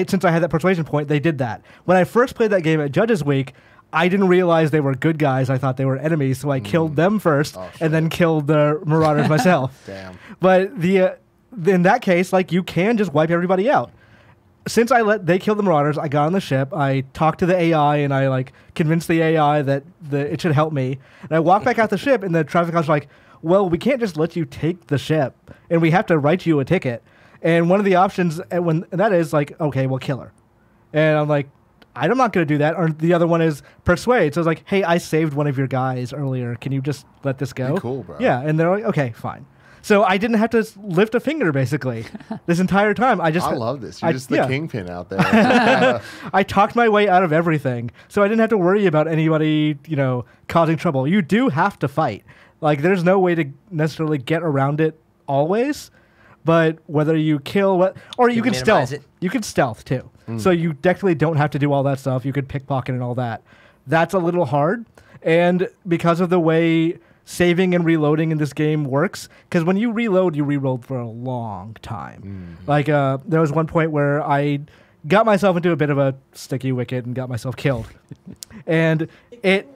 since I had that persuasion point, they did that. When I first played that game at Judges Week, I didn't realize they were good guys. I thought they were enemies, so I killed them first and then killed the marauders myself. Damn. But in that case, like you can just wipe everybody out. Since they killed the marauders, I got on the ship. I talked to the AI and I like convinced the AI that it should help me. And I walked back out the ship, and the traffic cops were like, "Well, we can't just let you take the ship, and we have to write you a ticket." And one of the options and that is like, "Okay, we'll kill her." And I'm like, "I'm not going to do that." Or the other one is persuade. So I was like, "Hey, I saved one of your guys earlier. Can you just let this go?" Be cool, bro. Yeah, and they're like, "Okay, fine." So I didn't have to lift a finger, basically, this entire time. I love this. You're just the kingpin out there. I talked my way out of everything, so I didn't have to worry about anybody, causing trouble. You do have to fight. Like, there's no way to necessarily get around it always, but whether you kill or you can stealth. You can stealth, too. So you definitely don't have to do all that stuff. You could pickpocket and all that. That's a little hard, and because of the way saving and reloading in this game works, because when you reload for a long time. Like there was one point where I got myself into a bit of a sticky wicket and got myself killed, and it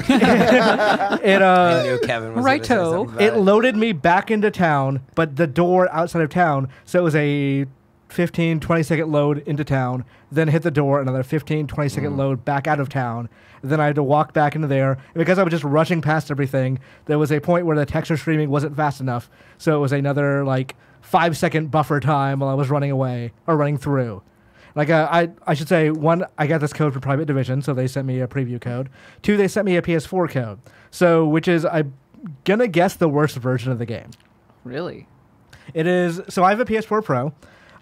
I knew Kevin was Righto. gonna say something about it loaded me back into town, but the door outside of town, so it was a 15, 20-second load into town, then hit the door, another 15, 20-second load back out of town. Then I had to walk back into there. And because I was just rushing past everything, there was a point where the texture streaming wasn't fast enough. So it was another, 5-second buffer time while I was running away, or running through. I should say, one, I got this code for Private Division, so they sent me a preview code. Two, they sent me a PS4 code. So, which is, I'm gonna guess, the worst version of the game. Really? It is, so I have a PS4 Pro.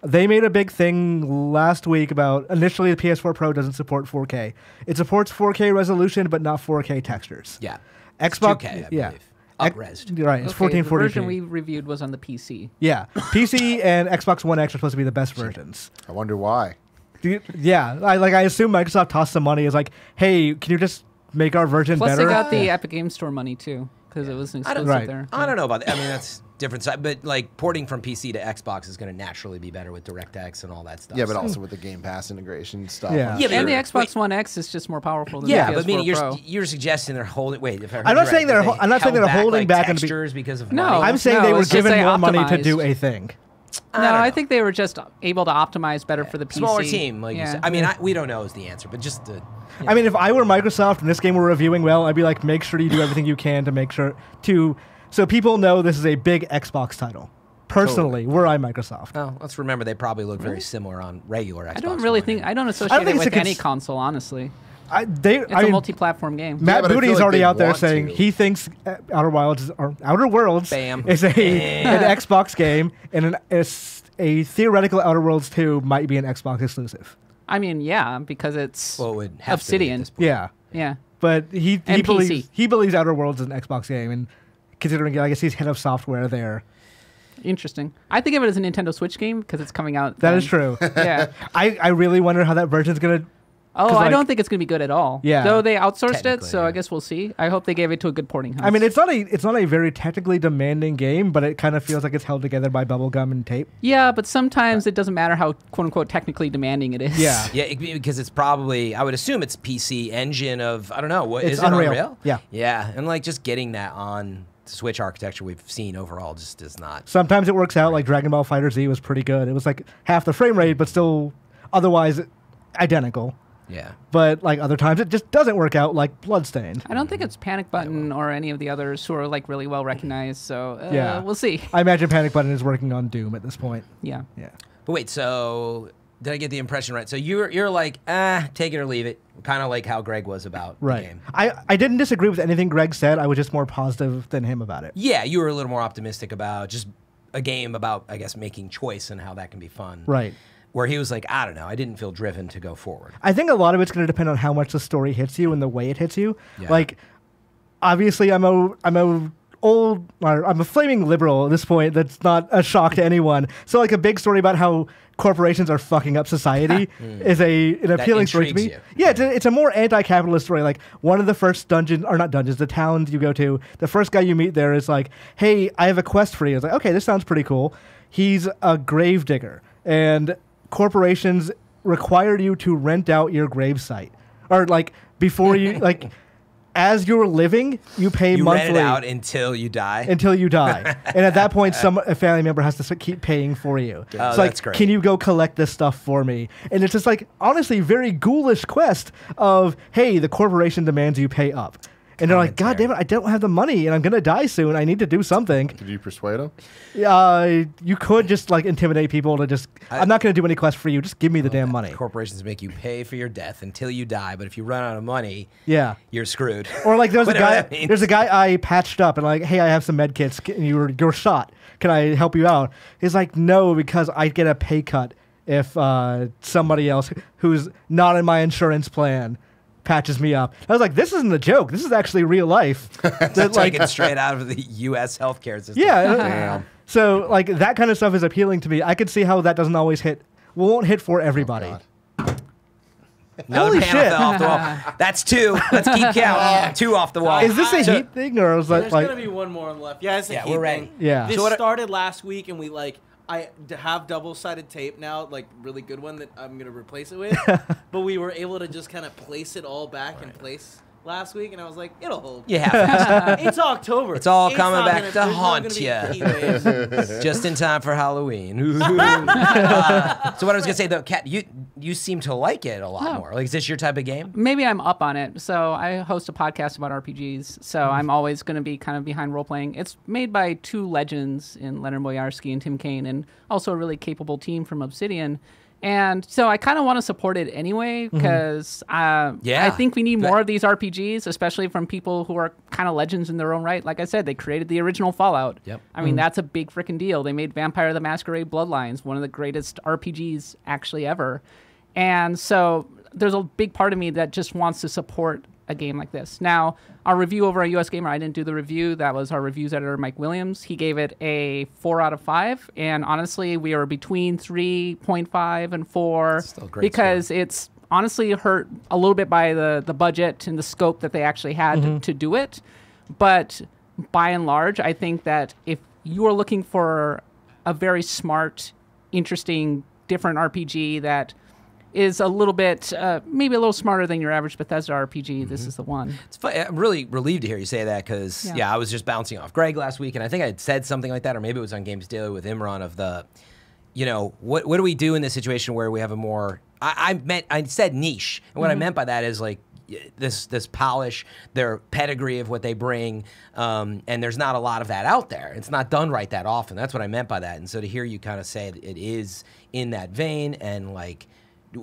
They made a big thing last week about initially the PS4 Pro doesn't support 4K. It supports 4K resolution, but not 4K textures. Yeah. Xbox, 2K, I yeah. believe. Up-resed. Right, it's Okay, the 1440p. version we reviewed was on the PC. Yeah, PC and Xbox One X are supposed to be the best versions. I wonder why. Yeah, I assume Microsoft tossed some money. Is like, hey, can you just make our version Plus, better? they got the Epic Game Store money too, because it was an exclusive Right. there. I don't know about that. I mean, that's different side, but porting from PC to Xbox is going to naturally be better with DirectX and all that stuff. Yeah, but so- also with the Game Pass integration stuff. Yeah. I'm Yeah, but sure. And the Sure. Xbox One X is just more powerful than Yeah, the but PS4 meaning Pro. you're suggesting they're holding. Wait, if I heard I'm not you saying right, they're that I'm not saying held they're holding like back on textures because of No. money. I'm saying No, they were it's just given they more money to optimized. do a thing. I No, don't I know. think they were just able to optimize better for the PC. Smaller team, like you Yeah. said. I mean, we don't know is the answer, but just the. I mean, if I were Microsoft and this game were reviewing well, I'd be like, make sure you do everything you can to make sure so people know this is a big Xbox title. Personally, were I Microsoft. Oh, let's remember they probably look very similar on regular Xbox. I don't really One think and- I don't associate think it it's with a any cons- console. Honestly, It's it's a multi-platform game. Matt but I feel Booty's like already they out there want saying to. he thinks Outer Worlds Bam. is an Xbox game, and a theoretical Outer Worlds 2 might be an Xbox exclusive. I mean, yeah, because it's Well, it would have Obsidian. To be at this point. Yeah, yeah. but he And believes PC. Outer Worlds is an Xbox game, and considering I guess he's head of software there. Interesting. I think of it as a Nintendo Switch game because it's coming out. That then. is true. Yeah. I really wonder how that version's gonna. Oh, 'Cause, I like- don't think it's going to be good at all. Yeah. Though they outsourced it, Technically, so yeah. I guess we'll see. I hope they gave it to a good porting house. I mean, it's not a very technically demanding game, but it kind of feels like it's held together by bubblegum and tape. Yeah, but sometimes it doesn't matter how quote unquote technically demanding it is. Yeah. Yeah, because it's probably, I would assume it's PC engine of, I don't know, what It's is it Unreal. Unreal? Yeah. Yeah, and just getting that on Switch architecture we've seen overall just does not. Sometimes it works out, like Dragon Ball Fighter Z was pretty good. It was like half the frame rate, but still otherwise identical. Yeah. But like other times, it just doesn't work out, like Bloodstained. I don't think it's Panic Button or any of the others who are like really well recognized. So Yeah. we'll see. I imagine Panic Button is working on Doom at this point. Yeah. Yeah. But wait, so did I get the impression right? So you're like, take it or leave it, kind of like how Greg was about the game. I didn't disagree with anything Greg said. I was just more positive than him about it. Yeah, you were a little more optimistic about just a game about, I guess, making choice and how that can be fun. Right. Where he was like, I don't know, I didn't feel driven to go forward. I think a lot of it's going to depend on how much the story hits you and the way it hits you. Yeah. Like, obviously, I'm a flaming liberal at this point. That's not a shock to anyone. So, like, a big story about how corporations are fucking up society is an appealing story to me. intrigues Yeah, it's a more anti-capitalist story. Like, one of the first the towns you go to, the first guy you meet there is like, hey, I have a quest for you. It's like, okay, this sounds pretty cool. He's a grave digger, and corporations require you to rent out your grave site. Or, like, before you, like, as you're living, you pay monthly. You rent it out until you die? Until you die. And at that point, a family member has to keep paying for you. Oh, It's that's like, great. can you go collect this stuff for me? And it's just like, honestly, very ghoulish quest of, hey, the corporation demands you pay up. And they're like, God damn it, I don't have the money, and I'm going to die soon. I need to do something. Did you persuade him? You could just, like, intimidate people to just, I'm not going to do any quest for you. Just give me the damn money. Corporations make you pay for your death until you die, but if you run out of money, Yeah. you're screwed. Or like there's Whatever that means. a guy I patched up and like, hey, I have some med kits. And you're shot. Can I help you out? He's like, no, because I get a pay cut if somebody else who's not in my insurance plan patches me up. I was like, this isn't a joke. This is actually real life. That, like, Taken straight out of the U.S. healthcare system. yeah. Damn. So like that kind of stuff is appealing to me. I could see how that doesn't always hit. Won't hit for everybody. God. Another Holy panel shit. fell off the wall. That's two. Let's keep count. Two off the wall. Is this a So- heat thing or is that There's like? gonna be one more left. Yeah, it's a Yeah, heat we're ready. thing. Yeah. This So started last week, and I have double-sided tape now, like really good one that I'm gonna replace it with. But we were able to just kind of place it all back in place last week, and I was like, it'll hold. Yeah. It's October. It's all coming not back gonna- to there's not haunt gonna be ya. heat waves. Just in time for Halloween. So what I was gonna say though, Kat, you seem to like it a lot Oh. more. Like, is this your type of game? Maybe I'm up on it. So I host a podcast about RPGs. So I'm always going to be kind of behind role playing. It's made by two legends in Leonard Boyarsky and Tim Kaine, and also a really capable team from Obsidian. And so I kind of want to support it anyway because I think we need more of these RPGs, especially from people who are kind of legends in their own right. Like I said, they created the original Fallout. Yep. I mean, that's a big freaking deal. They made Vampire the Masquerade Bloodlines, one of the greatest RPGs actually ever. And so there's a big part of me that just wants to support a game like this. Now, our review over at US Gamer, I didn't do the review. That was our reviews editor, Mike Williams. He gave it a 4 out of 5. And honestly, we are between 3.5 and 4 Still a great because it's honestly hurt a little bit by the budget and the scope that they actually had to do it. But by and large, I think that if you are looking for a very smart, interesting, different RPG that is a little bit, maybe a little smarter than your average Bethesda RPG, this is the one. It's fun. I'm really relieved to hear you say that because, Yeah. I was just bouncing off Greg last week, and I think I had said something like that, or maybe it was on Games Daily with Imran of the, what do we do in this situation where we have a more, I said niche, and what I meant by that is like this polish, their pedigree of what they bring, and there's not a lot of that out there. It's not done right that often. That's what I meant by that. And so to hear you kind of say that it is in that vein and like,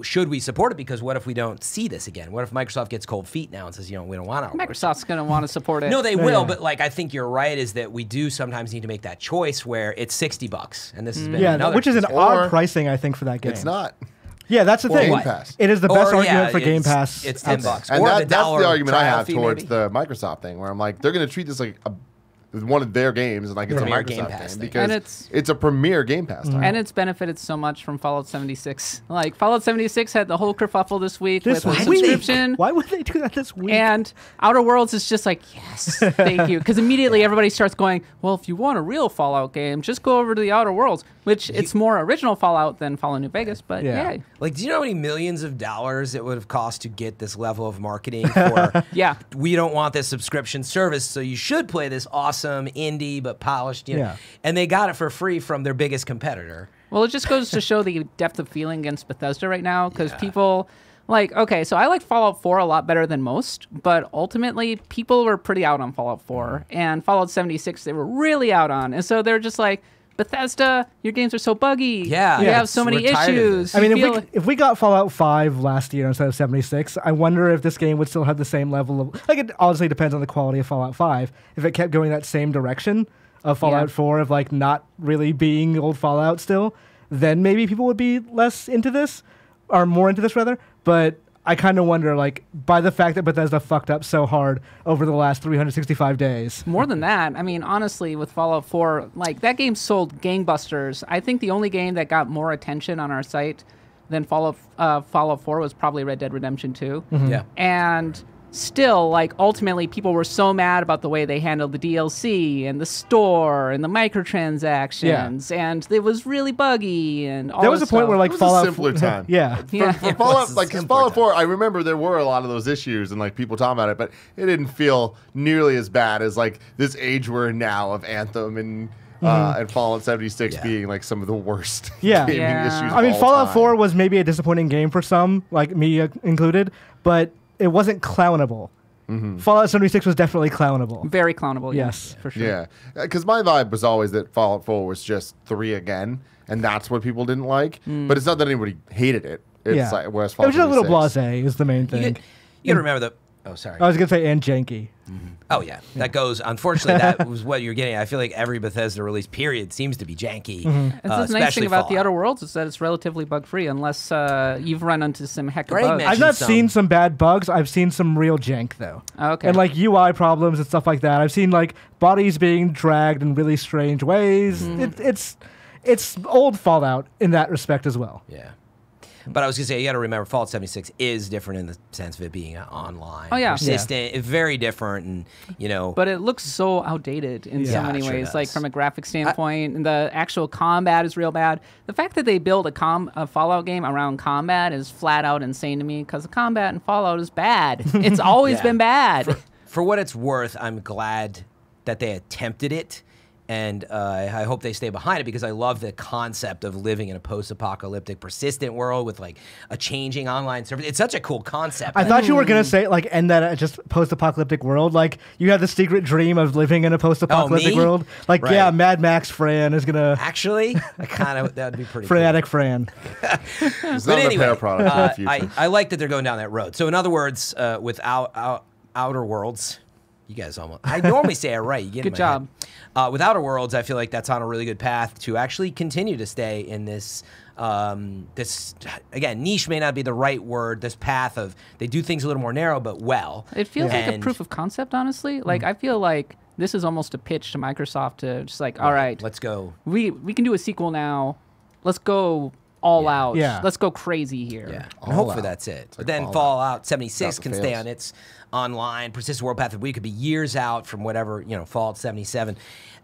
should we support it? Because what if we don't see this again? What if Microsoft gets cold feet now and says, we don't want to? Microsoft's going to want to support it. No, they will, yeah. but like I think you're right. Is that we do sometimes need to make that choice where it's $60, and this has been Yeah, another which is an Or- odd pricing, I think, for that game. It's not. Yeah, that's the thing. Game Pass. It is the best argument for Game Pass. It's out $10, there. And or that's $1 the argument I trial have fee, towards maybe. the Microsoft thing, where I'm like, they're going to treat this like one of their games, and like it's a Premier Microsoft Game game Pass thing. because And it's a premier Game Pass title. And it's benefited so much from Fallout 76. Like, Fallout 76 had the whole kerfuffle this week This with the week? subscription. Why would they do that this week? And Outer Worlds is just like, yes, thank you. Because immediately everybody starts going, well, if you want a real Fallout game, just go over to the Outer Worlds, which it's more original Fallout than Fallout New Vegas, but Yeah. yay. Like, do you know how many millions of dollars it would have cost to get this level of marketing for? Yeah. We don't want this subscription service, so you should play this awesome awesome, indie but polished. You know, Yeah. and they got it for free from their biggest competitor. Well, it just goes to show the depth of feeling against Bethesda right now, because people, like, okay, so I like Fallout 4 a lot better than most, but ultimately people were pretty out on Fallout 4, and Fallout 76 they were really out on, and so they're just like, Bethesda, your games are so buggy. Yeah, you yeah, have so many we're tired of issues. this. I mean, You feel if we got Fallout 5 last year instead of 76, I wonder if this game would still have the same level of... Like, it honestly depends on the quality of Fallout 5. If it kept going that same direction of Fallout 4, of, like, not really being old Fallout still, then maybe people would be less into this, or more into this, rather. But I kind of wonder, like, by the fact that Bethesda fucked up so hard over the last 365 days. More than that, I mean, honestly, with Fallout 4, like, that game sold gangbusters. I think the only game that got more attention on our site than Fallout 4 was probably Red Dead Redemption 2. Yeah. And still, like, ultimately, people were so mad about the way they handled the DLC and the store and the microtransactions, and it was really buggy and all There was a this point stuff. where, like, It was Fallout... a simpler time. Yeah. Yeah. For It Fallout, was a like 'cause simpler Fallout time. 4, I remember there were a lot of those issues and like people talking about it, but it didn't feel nearly as bad as like this age we're in now of Anthem and Fallout 76 Yeah. being like some of the worst Yeah. gaming Yeah. issues. I mean, of all Fallout time. 4 was maybe a disappointing game for some, like me included, but it wasn't clownable. Fallout 76 was definitely clownable. Very clownable, Yes. for sure. Yeah, because my vibe was always that Fallout 4 was just 3 again, and that's what people didn't like. But it's not that anybody hated it. It's Yeah. like whereas It Fallout was just a little 76 blasé is the main You thing. gotta remember the. Oh, sorry. I was going to say, and janky. Oh yeah, that goes. Unfortunately, that was what you're getting. I feel like every Bethesda release period seems to be janky. That's the nice especially thing about the Fallout. Outer Worlds is that it's relatively bug-free, unless you've run into some heck of Greg bugs. mentioned I've not some- seen some bad bugs. I've seen some real jank, though. Okay. And, like, UI problems and stuff like that. I've seen, like, bodies being dragged in really strange ways. It's old Fallout in that respect as well. Yeah. But I was gonna say you got to remember Fallout 76 is different in the sense of it being online. Oh, yeah. Persistent. It's very different, and you know. But it looks so outdated in so Yeah, many it sure ways, like does. from a graphic standpoint, and the actual combat is real bad. The fact that they build a Fallout game around combat is flat out insane to me, because the combat in Fallout is bad. It's always Yeah. been bad. For what it's worth, I'm glad that they attempted it, and I hope they stay behind it, because I love the concept of living in a post-apocalyptic, persistent world with like a changing online service. It's such a cool concept. I thought you were going to say, like, end that at just post-apocalyptic world. Like, you have the secret dream of living in a post-apocalyptic me? world. Like, Right. yeah, Mad Max Fran is going to... Actually, I kind of that would be pretty cool. Frenetic Fran. It's But not anyway, a repair product in the future. I like that they're going down that road. So in other words, with Outer Worlds, you guys almost. I normally say it right. You get in Good my job. head. With Outer Worlds, I feel like that's on a really good path to actually continue to stay in this. This again, niche may not be the right word. This path of they do things a little more narrow, but well. It feels like a And- proof of concept, honestly. Like, I feel like this is almost a pitch to Microsoft to just like, all right, Let's go. we can do a sequel now. Let's go all out. Yeah. Let's go crazy here. Yeah, All and hopefully out. that's it. But like then Fallout. Fallout 76 Without can the stay fails. on its online persistent world path. We could be years out from whatever Fallout 77.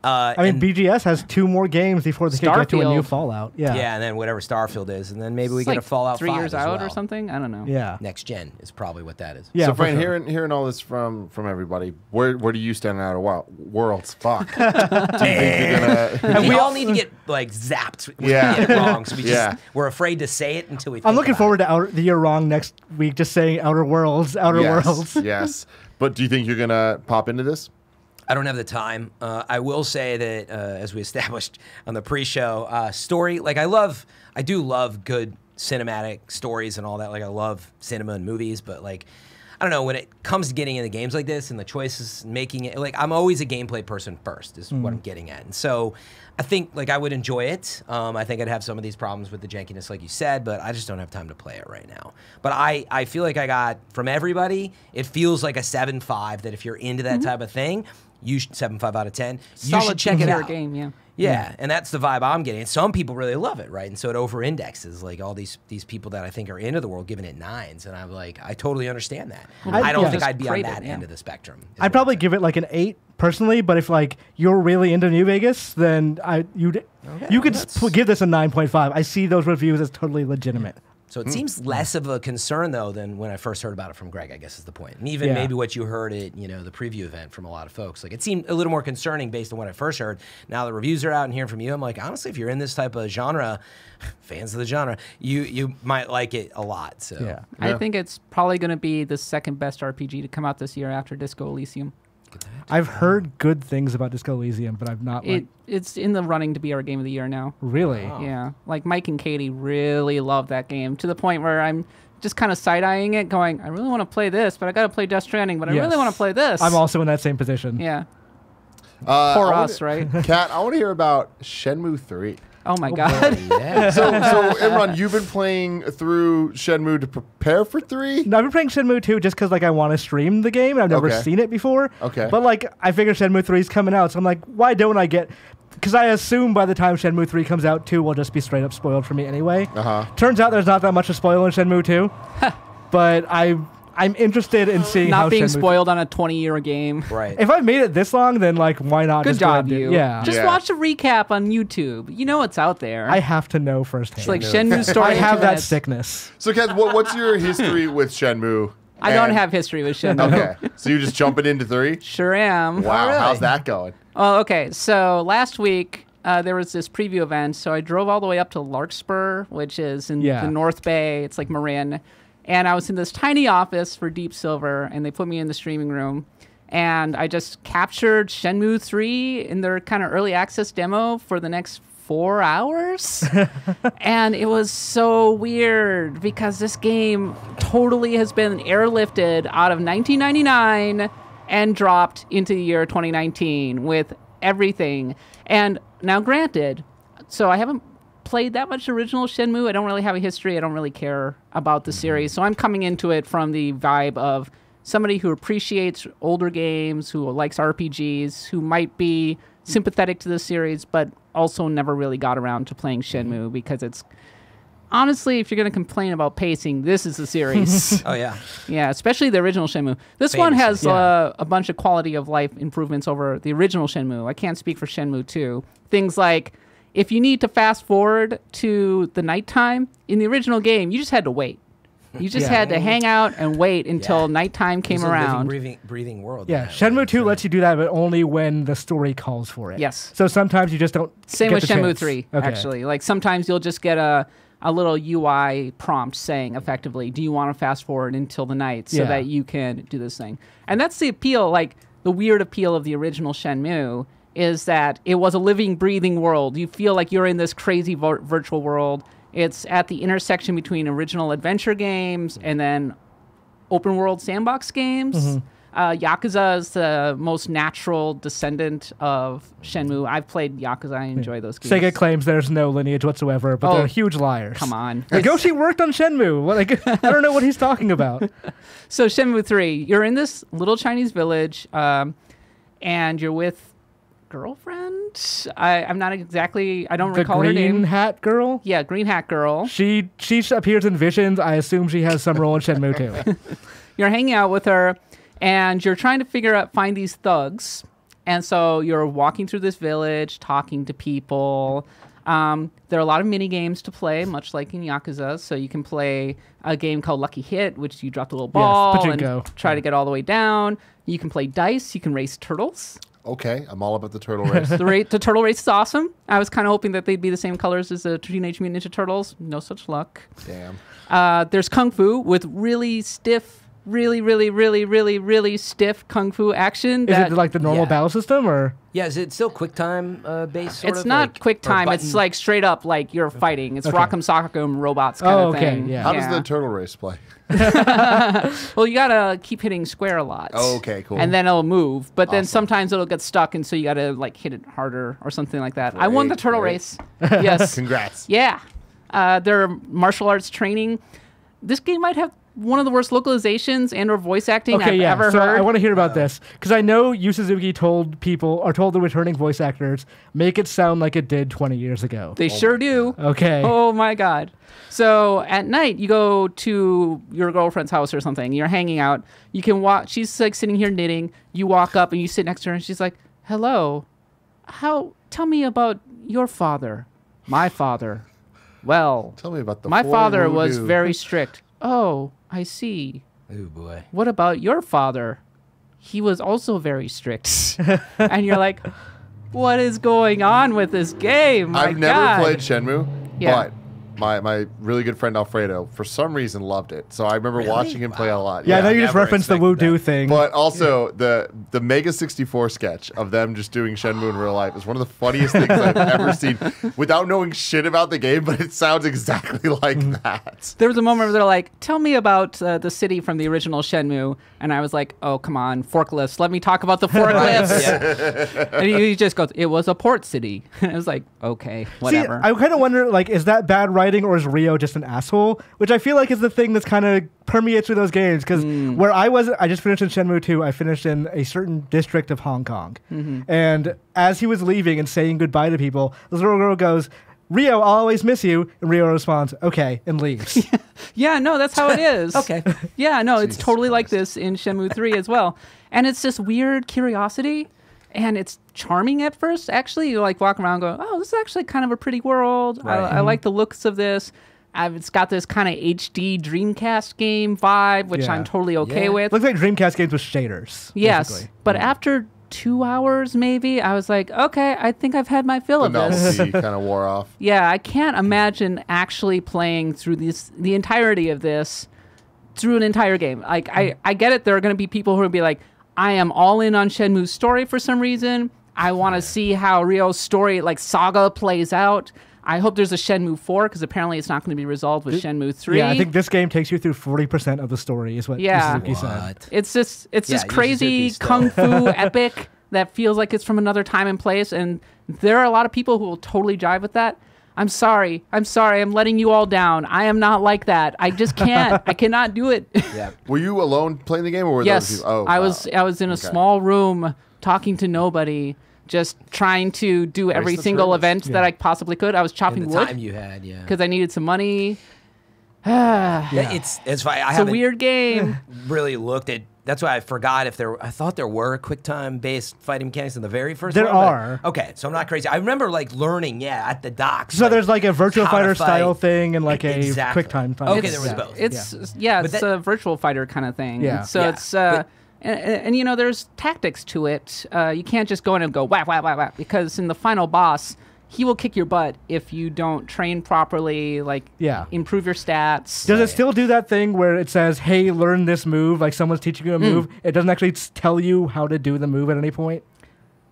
I mean, BGS has 2 more games before they can get to a new Starfield. Fallout. Yeah. Yeah, and then whatever Starfield is, and then maybe we It's get like a Fallout 3 5 years as out well. or something. I don't know. Yeah. Next gen is probably what that is. Yeah, So, for Fran, sure. hearing all this from everybody, where do you stand out of Worlds? Fuck. Do you think you're gonna? And we all need to get like zapped when Yeah. we get it wrong, so we just Yeah. we're afraid to say it until we. I'm think looking about forward it. to the year wrong next week, just saying Outer Worlds, Outer Worlds. Yes. But do you think you're gonna pop into this? I don't have the time. I will say that as we established on the pre-show, story. Like I do love good cinematic stories and all that. Like I love cinema and movies, but like I don't know, when it comes to getting into games like this and the choices, making it, like I'm always a gameplay person first is what I'm getting at. And so I think like I would enjoy it. I think I'd have some of these problems with the jankiness like you said, but I just don't have time to play it right now. But I feel like I got, from everybody, it feels like a 7.5 that if you're into that type of thing, 7.5 out of 10, you should check it team-tier out. game, yeah. Yeah, and that's the vibe I'm getting. Some people really love it, right? And so it over-indexes, like all these people that I think are into the world giving it 9s, and I'm like, I totally understand that. I don't yeah. think Just I'd be on crave it, that yeah. end of the spectrum. is I'd what probably I'm give it like an 8 personally, but if like you're really into New Vegas, then you could that's- give this a 9.5. I see those reviews as totally legitimate. So it seems less of a concern, though, than when I first heard about it from Greg, I guess is the point. And even maybe what you heard at, the preview event from a lot of folks. Like, it seemed a little more concerning based on what I first heard. Now the reviews are out and hearing from you, I'm like, honestly, if you're in this type of genre, fans of the genre, you might like it a lot. So Yeah. I think it's probably going to be the second best RPG to come out this year after Disco Elysium. I've heard good things about Disco Elysium, but I've not. It's in the running to be our game of the year now. Really? Wow. Yeah, like Mike and Katie really love that game to the point where I'm just kind of side-eyeing it, going, I really want to play this, but I got to play Death Stranding, but I really want to play this. I'm also in that same position. Yeah. Poor us, right? Kat, I want to hear about Shenmue 3. Oh my God. yeah. So Imran, you've been playing through Shenmue to prepare for 3? No, I've been playing Shenmue 2 just because I want to stream the game. I've never seen it before. Okay. But I figure Shenmue 3 is coming out, so I'm like, why don't I get? Because I assume by the time Shenmue 3 comes out, 2 will just be straight up spoiled for me anyway. Turns out there's not that much to spoil in Shenmue 2. But I'm interested in seeing how Not being Shenmue spoiled on a 20-year game. Right. If I've made it this long, then why not? Good just go ahead job, and you. Yeah. Just watch a recap on YouTube. You know it's out there. I have to know firsthand. It's like Shenmue story. I in have 2 that minutes. sickness. So Kat, what's your history with Shenmue? I don't have history with Shenmue. Okay. So you're just jumping into 3? Sure am. Wow. really? How's that going? Oh, okay. So last week there was this preview event. So I drove all the way up to Larkspur, which is in the North Bay. It's like Marin. And I was in this tiny office for Deep Silver, and they put me in the streaming room. And I just captured Shenmue 3 in their kind of early access demo for the next 4 hours. And it was so weird because this game totally has been airlifted out of 1999 and dropped into the year 2019 with everything. And now granted, so I haven't played that much original Shenmue. I don't really have a history. I don't really care about the series. So I'm coming into it from the vibe of somebody who appreciates older games, who likes RPGs, who might be sympathetic to the series, but also never really got around to playing Shenmue because it's honestly, if you're going to complain about pacing, this is the series. Oh, yeah. Yeah, especially the original Shenmue. This one has a bunch of quality of life improvements over the original Shenmue. I can't speak for Shenmue 2. Things like, if you need to fast forward to the nighttime, in the original game, you just had to wait. You just had to hang out and wait until nighttime came around. Breathing world. Yeah, Shenmue 2 lets you do that, but only when the story calls for it. Yes. So sometimes you just don't. Same get with the Shenmue chance. 3, Okay. actually. Like sometimes you'll just get a little UI prompt saying effectively, do you want to fast forward until the night so that you can do this thing? And that's the appeal, like the weird appeal of the original Shenmue is that it was a living, breathing world. You feel like you're in this crazy virtual world. It's at the intersection between original adventure games and then open world sandbox games. Yakuza is the most natural descendant of Shenmue. I've played Yakuza. I enjoy those games. Sega claims there's no lineage whatsoever, but they're huge liars. Come on. Yoshi worked on Shenmue. I don't know what he's talking about. So Shenmue 3, you're in this little Chinese village, and you're with girlfriend. I'm not exactly. I don't recall her name. Green hat girl. Yeah, green hat girl. She appears in visions. I assume she has some role in Shenmue 2. You're hanging out with her, and you're trying to find these thugs. And so you're walking through this village, talking to people. There are a lot of mini games to play, much like in Yakuza. So you can play a game called Lucky Hit, which you drop the little ball and try to get all the way down. You can play dice. You can race turtles. Okay, I'm all about the turtle race. The turtle race is awesome. I was kind of hoping that they'd be the same colors as the Teenage Mutant Ninja Turtles. No such luck. Damn. There's Kung Fu with really stiff, really stiff Kung Fu action. Is it like the normal battle system, or? Yeah, is it still QuickTime based? It's not QuickTime. It's like straight up like you're fighting. It's Rock'em Sock'em robots kind of thing. Yeah. How does the turtle race play? Well, you gotta keep hitting square a lot. Oh, okay, cool. And then it'll move, but then sometimes it'll get stuck, and so you gotta like hit it harder or something like that. I won the turtle race. Yes. Congrats. Yeah. There are martial arts training. This game might have one of the worst localizations and or voice acting I've ever heard. I want to hear about this because I know Yu Suzuki told the returning voice actors, make it sound like it did 20 years ago. They sure do. Okay. Oh my God. So at night you go to your girlfriend's house or something. You're hanging out. You can walk. She's like sitting here knitting. You walk up and you sit next to her and she's like, "Hello. Tell me about your father, my father." Well, Tell me about the my four father was voodoo. very strict. Oh, I see. Oh boy. What about your father? He was also very strict. And you're like, what is going on with this game? I've My never God. played Shenmue, Yeah. but my really good friend Alfredo, for some reason, loved it. So I remember Really? watching him play a lot. Yeah, I know you just never referenced the expected Voodoo that. thing. But also the Mega 64 sketch of them just doing Shenmue in real life is one of the funniest things I've ever seen without knowing shit about the game, but it sounds exactly like that. There was a moment where they're like, tell me about the city from the original Shenmue. And I was like, oh, come on, forklifts. Let me talk about the forklifts. Yeah. And he just goes, it was a port city. I was like, okay, whatever. See, I kind of wonder, like, is that bad writing or is Rio just an asshole? Which I feel like is the thing that's kind of permeates through those games. Because where I just finished in Shenmue 2, I finished in a certain district of Hong Kong. And as he was leaving and saying goodbye to people, this little girl goes, Rio, I'll always miss you. And Rio responds, okay, and leaves. Yeah, no, that's how it is. Okay. Yeah, no, it's Jesus totally like Christ. this in Shenmue 3 as well. And it's this weird curiosity. And it's charming at first. Actually, you like walk around and go, oh, this is actually kind of a pretty world. Right. I like the looks of this. It's got this kind of HD Dreamcast game vibe, which Yeah. I'm totally okay Yeah. with. Looks like Dreamcast games with shaders. Yes, basically. but after 2 hours, maybe, I was like, okay, I think I've had my fill The of this. novelty kind of wore off. Yeah, I can't imagine actually playing through the entirety of this through an entire game. Like, I get it. There are going to be people who will be like, I am all in on Shenmue's story for some reason. I want to see how Ryo's story, like, saga plays out. I hope there's a Shenmue 4 because apparently it's not going to be resolved with Shenmue 3. Yeah, I think this game takes you through 40% of the story, is what Yeah. Suzuki said. What? It's this Yeah, crazy Yu Suzuki kung fu epic that feels like it's from another time and place, and there are a lot of people who will totally jive with that. I'm sorry. I'm letting you all down. I am not like that. I just can't. I cannot do it. Yeah. Were you alone playing the game, or were there other Yes, people? Oh, I wow. was in a small room talking to nobody, just trying to do every the single service. event that I possibly could. I was In chopping the wood time you had, yeah. because I needed some money. It's fine. I It's a haven't weird game. really looked at. That's why I forgot if there. I thought there were QuickTime based fighting mechanics in the very first. There one, but- are. Okay, so I'm not crazy. I remember like learning, at the docks. So there's like a Virtua how to Fighter style fight. thing and like Exactly. a QuickTime fight. Okay, there was both. It's But it's that- a virtual fighter kind of thing. Yeah. So Yeah, it's but- and you know there's tactics to it. You can't just go in and go whack whack whack whack because in the final boss he will kick your butt if you don't train properly. Like improve your stats. Does it still do that thing where it says, hey, learn this move? Like someone's teaching you a move. It doesn't actually tell you how to do the move at any point?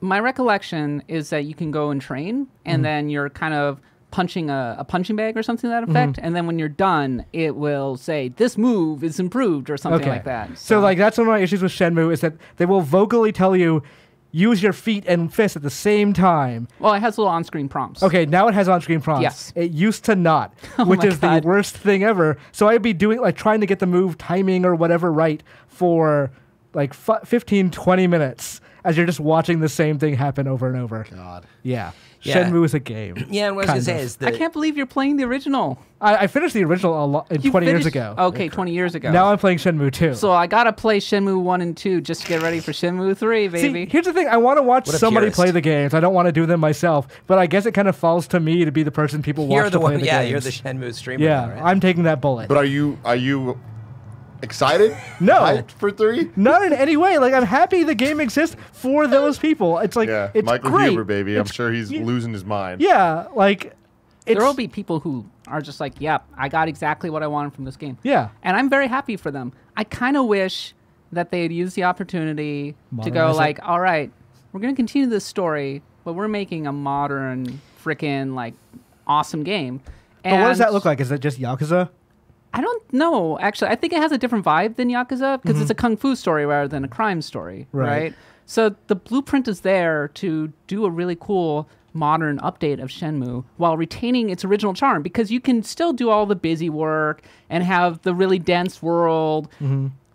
My recollection is that you can go and train and then you're kind of punching a punching bag or something to that effect. And then when you're done, it will say, this move is improved or something like that. So like that's one of my issues with Shenmue is that they will vocally tell you, use your feet and fists at the same time. Well, it has little on-screen prompts. Okay, now it has on-screen prompts. Yes. It used to not, Oh which my is God. the worst thing ever. So I'd be doing like trying to get the move timing or whatever right for like 15, 20 minutes as you're just watching the same thing happen over and over. God. Yeah. Yeah. Shenmue is a game. Yeah, and what I was Kind gonna say of. is that I can't believe you're playing the original. I finished the original 20 years ago. Okay, 20 years ago. Now I'm playing Shenmue 2. So I gotta play Shenmue 1 and 2 just to get ready for Shenmue 3, baby. See, here's the thing. I want to watch What a somebody purist. play the games. I don't want to do them myself. But I guess it kind of falls to me to be the person people you're watch the to play one. the Yeah, games. you're the Shenmue streamer. Yeah, now, right? I'm taking that bullet. But are you excited? No. Hyped for 3? Not in any way. Like I'm happy the game exists for those people. It's like Yeah, it's Michael great. Huber, baby. I'm It's- sure he's losing his mind. Yeah, like it's There will be people who are just like, yep, I got exactly what I wanted from this game. Yeah. And I'm very happy for them. I kind of wish that they had used the opportunity to go Modernize it. like, all right, we're going to continue this story, but we're making a modern, frickin' like awesome game. But what does that And look like? Is it just Yakuza? I don't know, actually. I think it has a different vibe than Yakuza because it's a kung fu story rather than a crime story, Right. right? So the blueprint is there to do a really cool modern update of Shenmue while retaining its original charm because you can still do all the busy work and have the really dense world.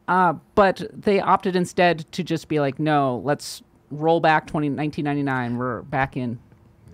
But they opted instead to just be like, no, let's roll back 1999. We're back in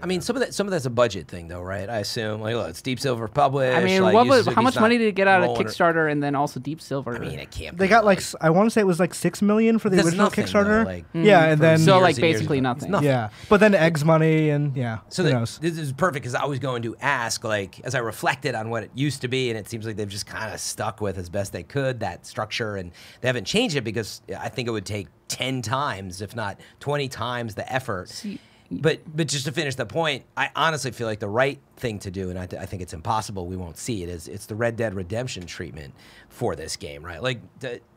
I mean, some of that's a budget thing, though, right? I assume. Like, look, it's Deep Silver published. I mean, like, how much money did it get out of rolling Kickstarter and then also Deep Silver? I mean, it can't. They be got like I want to say it was like $6 million for the That's original nothing, Kickstarter. though, like, yeah, and then so years like and years basically ago. nothing. It's nothing. yeah, but then eggs money and So who knows? this is perfect because I was going to ask, like, as I reflected on what it used to be, and it seems like they've just kind of stuck with as best they could that structure, and they haven't changed it because I think it would take 10 times, if not 20 times, the effort. But just to finish the point, I honestly feel like the right thing to do, and I think it's impossible we won't see it, is it's the Red Dead Redemption treatment for this game, right? Like,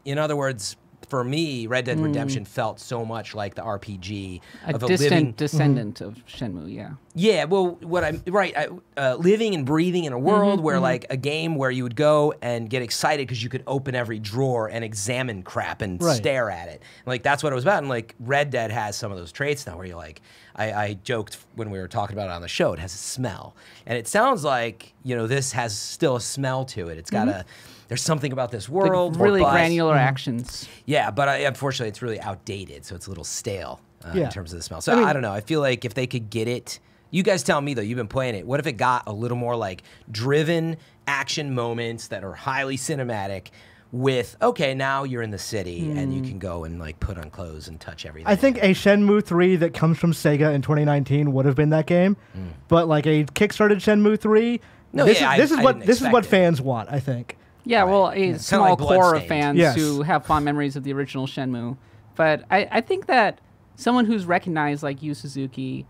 in other words, for me, Red Dead Redemption felt so much like the RPG A of a distant living descendant of Shenmue, yeah. Yeah, well, living and breathing in a world where, like, a game where you would go and get excited because you could open every drawer and examine crap and stare at it. Like, that's what it was about. And, like, Red Dead has some of those traits now where you're like, I joked when we were talking about it on the show, it has a smell. And it sounds like, this has still a smell to it. It's got there's something about this world. Like really robust. granular actions. Yeah, but unfortunately, it's really outdated, so it's a little stale Yeah. in terms of the smell. So I don't know. I feel like if they could get it, you guys tell me though. You've been playing it. What if it got a little more like driven action moments that are highly cinematic? With now you're in the city and you can go and like put on clothes and touch everything. I think a Shenmue 3 that comes from Sega in 2019 would have been that game, but like a kickstarted Shenmue 3. No, this yeah, is I what didn't this is expect what it. fans want. I think. Yeah, well, a Kinda small like core of Bloodstained. fans Yes. who have fond memories of the original Shenmue. But I think that someone who's recognized like Yu Suzuki,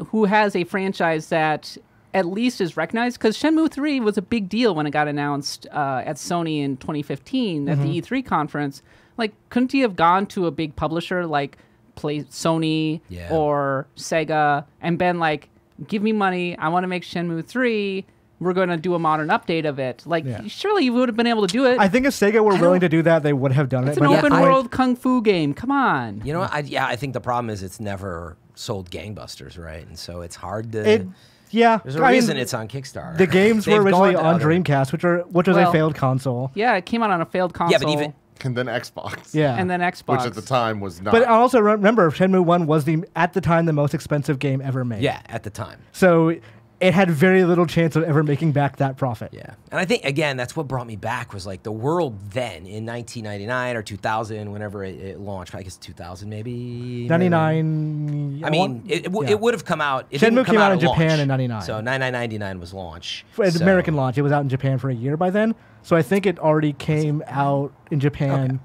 who has a franchise that at least is recognized, because Shenmue 3 was a big deal when it got announced at Sony in 2015 at the E3 conference. Like, couldn't he have gone to a big publisher like Sony or Sega and been like, give me money, I want to make Shenmue 3, we're going to do a modern update of it. Like, surely you would have been able to do it. I think if Sega were willing to do that, they would have done It's it. an But open world kung fu game. Come on. You know what? I think the problem is it's never sold gangbusters, right? And so it's hard to. There's a reason it's on Kickstarter. The games were They've originally gone to on other- Dreamcast, which was a failed console. Yeah, it came out on a failed console. Yeah, but even And then Xbox. Yeah. and then Xbox. Which at the time was not. But also remember, Shenmue 1 was at the time the most expensive game ever made. at the time. So it had very little chance of ever making back that profit. Yeah. And I think, again, that's what brought me back was like the world then in 1999 or 2000, whenever it launched. I guess 2000 maybe. 99. I mean, it would have come out. It Shenmue didn't come came out at in launch. Japan in 99. So 99 was launch. For its So- American launch. It was out in Japan for a year by then. So I think it already came out in Japan.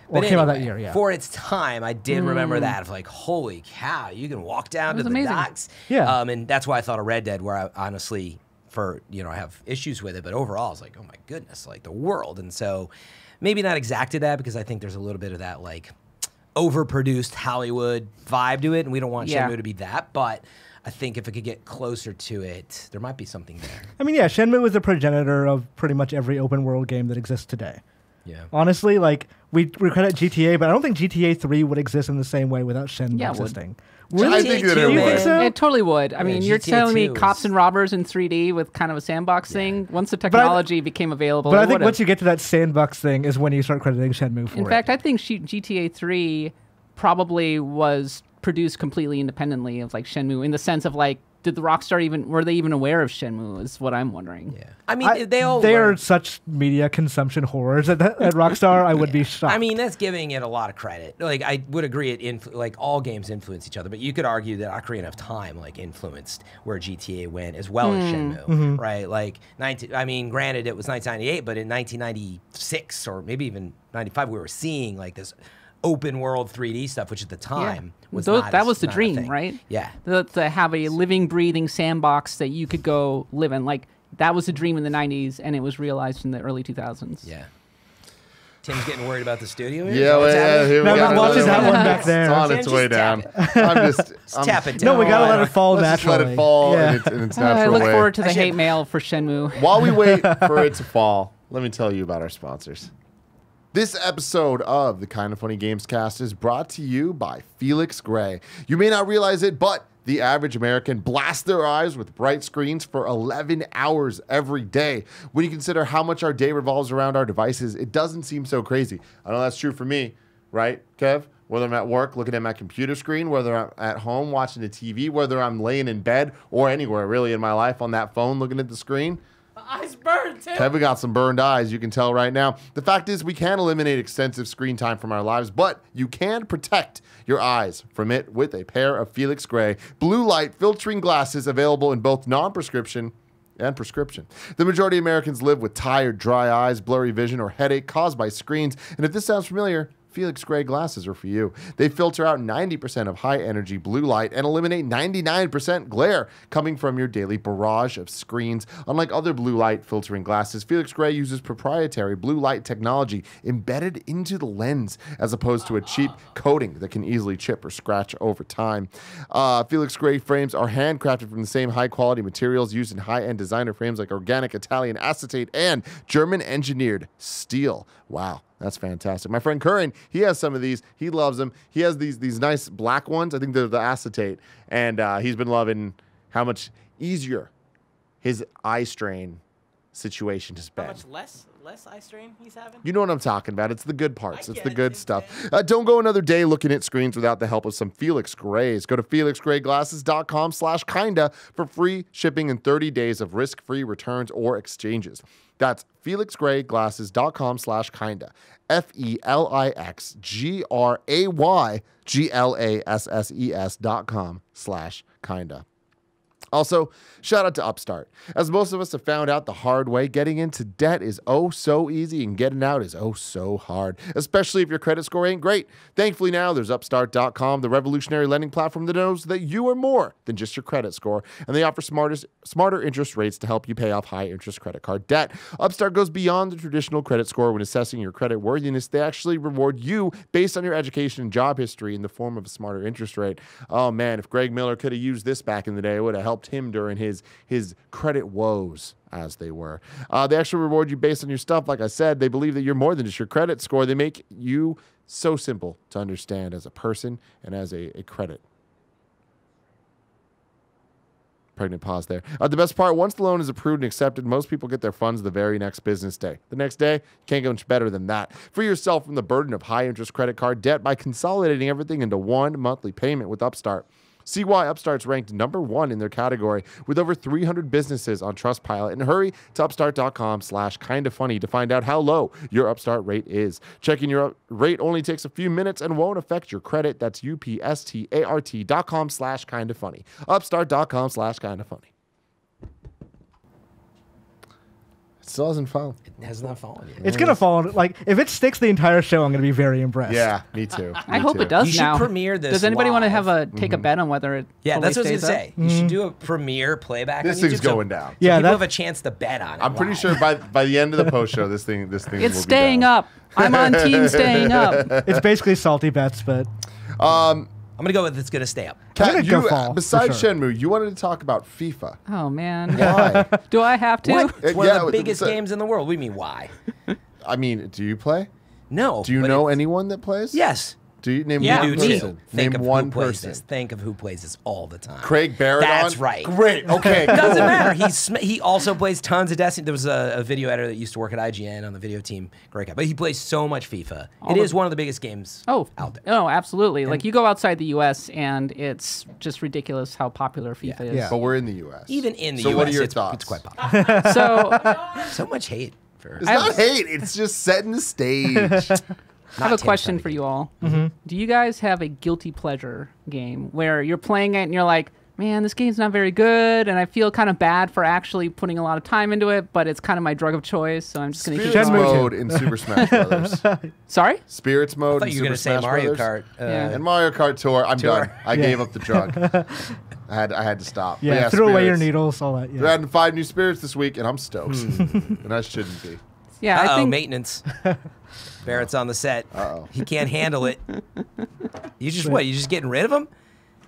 Well, But it came out that anyway, year, yeah. For its time, I did remember that of like, holy cow, you can walk down to was the amazing. docks. Yeah. And that's why I thought of Red Dead, where I honestly, I have issues with it, but overall, I was like, oh my goodness, like the world. And so maybe not exactly that because I think there's a little bit of that like overproduced Hollywood vibe to it, and we don't want Shenmue to be that, but I think if it could get closer to it, there might be something there. I mean, yeah, Shenmue was the progenitor of pretty much every open world game that exists today. Yeah. Honestly, like, we credit GTA, but I don't think GTA 3 would exist in the same way without Shenmue Yeah, it would. existing. I think that it Do you think would. so? It totally would. I mean, you're GTA telling me 2 cops is- and robbers in 3D with kind of a sandbox thing. Once the technology became available, But it I think would've. once you get to that sandbox thing is when you start crediting Shenmue for In it. fact, I think GTA 3 probably was produced completely independently of like Shenmue in the sense of like, did the Rockstar were they even aware of Shenmue is what I'm wondering. Yeah. I mean, they all they are learned- such media consumption horrors at Rockstar. I would be shocked. I mean, that's giving it a lot of credit. Like, I would agree, like all games influence each other, but you could argue that Ocarina of Time like influenced where GTA went as well as Shenmue, right? Like, granted, it was 1998, but in 1996 or maybe even 95, we were seeing like this open world 3D stuff, which at the time was not that as- was the not a dream, thing. right? Yeah. To have a living, breathing sandbox that you could go live in. Like, that was a dream in the 90s, and it was realized in the early 2000s. Yeah. Tim's getting worried about the studio here? Yeah, What's well, happening? here we No, got I'm watching another that one back there. It's on Tim, its just way tap down. I'm just Tap it down. no, we gotta let it fall let's just let naturally. it fall Yeah. in its I natural look way. forward to the Actually, hate mail for Shenmue. While we wait for it to fall, let me tell you about our sponsors. This episode of the Kind of Funny Gamescast is brought to you by Felix Gray. You may not realize it, but the average American blasts their eyes with bright screens for 11 hours every day. When you consider how much our day revolves around our devices, it doesn't seem so crazy. I know that's true for me. right, Kev? Whether I'm at work looking at my computer screen, whether I'm at home watching the TV, whether I'm laying in bed or anywhere really in my life on that phone looking at the screen. My eyes burn, Tim. Kevin got some burned eyes, you can tell right now. The fact is we can eliminate extensive screen time from our lives, but you can protect your eyes from it with a pair of Felix Gray blue light filtering glasses available in both non-prescription and prescription. The majority of Americans live with tired, dry eyes, blurry vision, or headache caused by screens. And if this sounds familiar, Felix Gray glasses are for you. They filter out 90% of high-energy blue light and eliminate 99% glare coming from your daily barrage of screens. Unlike other blue light filtering glasses, Felix Gray uses proprietary blue light technology embedded into the lens as opposed to a cheap coating that can easily chip or scratch over time. Felix Gray frames are handcrafted from the same high-quality materials used in high-end designer frames like organic Italian acetate and German-engineered steel. Wow. That's fantastic. My friend Curran, he has some of these. He loves them. He has these nice black ones. I think they're the acetate. And he's been loving how much easier his eye strain situation has been. How much less eye strain he's having? You know what I'm talking about. It's the good parts. It's the good stuff. Don't go another day looking at screens without the help of some Felix Grays. Go to felixgrayglasses.com/kinda for free shipping and 30 days of risk-free returns or exchanges. That's felixgrayglasses.com/kinda. FELIXGRAYGLASSES.com/kinda. Also, shout out to Upstart. As most of us have found out the hard way, getting into debt is oh so easy and getting out is oh so hard, especially if your credit score ain't great. Thankfully now there's Upstart.com, the revolutionary lending platform that knows that you are more than just your credit score, and they offer smarter interest rates to help you pay off high interest credit card debt. Upstart goes beyond the traditional credit score when assessing your credit worthiness. They actually reward you based on your education and job history in the form of a smarter interest rate. Oh man, if Greg Miller could have used this back in the day, it would have helped him during his credit woes, as they were. They actually reward you based on your stuff. Like I said, they believe that you're more than just your credit score. They make you so simple to understand as a person and as a credit. Pregnant pause there. The best part, once the loan is approved and accepted, most people get their funds the very next business day. The next day, can't get much better than that. Free yourself from the burden of high-interest credit card debt by consolidating everything into one monthly payment with Upstart. See why Upstart's ranked #1 in their category with over 300 businesses on Trustpilot. And hurry to upstart.com/kindafunny to find out how low your Upstart rate is. Checking your rate only takes a few minutes and won't affect your credit. That's upstart.com/kindafunny. Upstart.com/kindafunny. It still hasn't fallen. It has not fallen yet. It's gonna fall. Like if it sticks the entire show, I'm gonna be very impressed. Yeah, me too. I hope it does You should now. premiere this Does anybody want to live. have take a bet on whether it? Yeah, totally that's what I was stays gonna up? say. You should do a premiere playback. This on thing's YouTube so- going down. So Yeah, people that- have a chance to bet on it. I'm pretty live. sure by the end of the post show, this thing will It's be staying down. up. I'm on team staying up. It's basically salty bets, but I'm gonna go with it's gonna stay up. Kat, gonna go you, fall, for besides sure. Shenmue, you wanted to talk about FIFA. Oh man. Why? Do I have to? What? It's one yeah, of the biggest so- games in the world. What do you mean why? I mean, do you play? No. Do you but know it's- anyone that plays? Yes. Do you name Yeah, one You me. do person? too. Think Name of one who plays person. this. Think of who plays this all the time. Craig Barrett. That's right. Great. Okay. Doesn't cool. matter. He also plays tons of Destiny. There was a video editor that used to work at IGN on the video team. Great guy. But he plays so much FIFA. It is one of the biggest games out there. Oh, absolutely. Like you go outside the U.S. and it's just ridiculous how popular FIFA is. Yeah. But we're in the U.S. Even in the So US, what are your it's thoughts? quite popular. So So much hate for It's not hate. It's just setting the stage. I have a question for you all. Do you guys have a guilty pleasure game where you're playing it and you're like, man, this game's not very good, and I feel kind of bad for actually putting a lot of time into it, but it's kind of my drug of choice, so I'm just going to keep Spirits Shenmue going. mode in Super Smash Brothers. Sorry? Spirits I mode thought in you were Super going to say Smash Mario Brothers. Kart. Yeah. And Mario Kart Tour. I'm Tour. done. I gave up the drug. I had to stop. But yeah, throw away your Spirits. needles, all that. They're Yeah. adding 5 new spirits this week, and I'm stoked. And I shouldn't be. Yeah, I think Maintenance. Barrett's on the set. Uh-oh. He can't handle it. You just what? You just getting rid of him?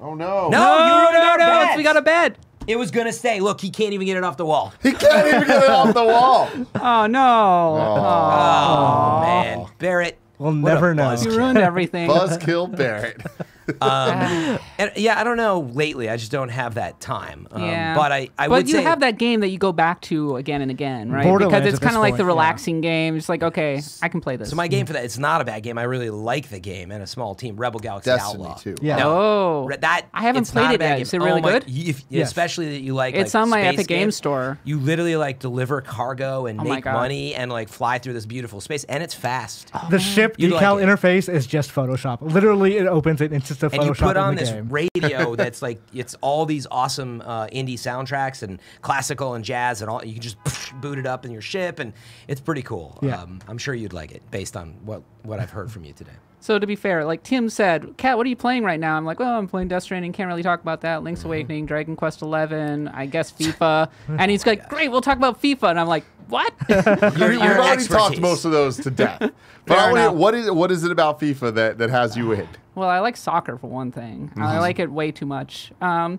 Oh, no. No, No, you ruined no, our no, bet. we got a bed. It was gonna stay. Look, he can't even get it off the wall. He can't even get it off the wall. Oh, no. Oh man, Barrett. We'll what a never know. buzzkill. You ruined everything. Buzzkill Barrett. And yeah, I don't know. Lately, I just don't have that time. Yeah. But I but would you say have that game that you go back to again and again, right? Borderlands Because it's at this kind of like point, the yeah. relaxing game. It's like, okay, I can play this. So my game for that, it's not a bad game. I really like the game and a small team, Rebel Galaxy Destiny Outlaw. too. Yeah. Oh. That I haven't it's not played a it bad yet. game. Is it really good? Yes. Especially that you like. It's like, on my space Epic Games games. Store. You literally like deliver cargo and Oh my make God. money and like fly through this beautiful space, and it's fast. The ship You'd like decal it. interface is just Photoshop. Literally, it opens it. It's just a And you Photoshop put on in the this game. radio that's like it's all these awesome indie soundtracks and classical and jazz and all. You can just boot it up in your ship, and it's pretty cool. Yeah. I'm sure you'd like it based on what I've heard from you today. So to be fair, like Tim said, Kat, what are you playing right now? I'm like, well, I'm playing Death Stranding. Can't really talk about that. Link's Awakening, Dragon Quest 11, I guess FIFA. And he's like, great, we'll talk about FIFA. And I'm like, what? We've already expertise. talked most of those to death. But Fair I wanna- enough. what is it about FIFA that has you in? Well, I like soccer for one thing. I like it way too much.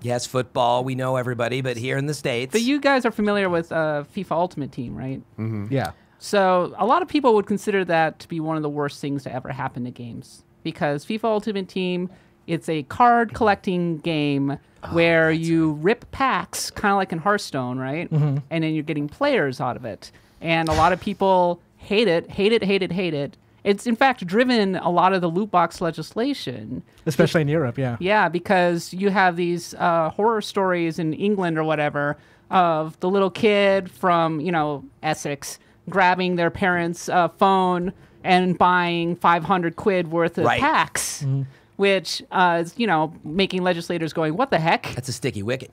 Yes, football. We know everybody, but here in the States, But you guys are familiar with FIFA Ultimate Team, right? Yeah. So a lot of people would consider that to be one of the worst things to ever happen to games because FIFA Ultimate Team, it's a card collecting game where you rip packs, kind of like in Hearthstone, right? And then you're getting players out of it. And a lot of people hate it. It's in fact driven a lot of the loot box legislation. Especially in Europe, yeah. Yeah, because you have these horror stories in England or whatever of the little kid from, Essex grabbing their parents' phone and buying 500 quid worth of Right. packs, which is, making legislators going, what the heck? that's a sticky wicket.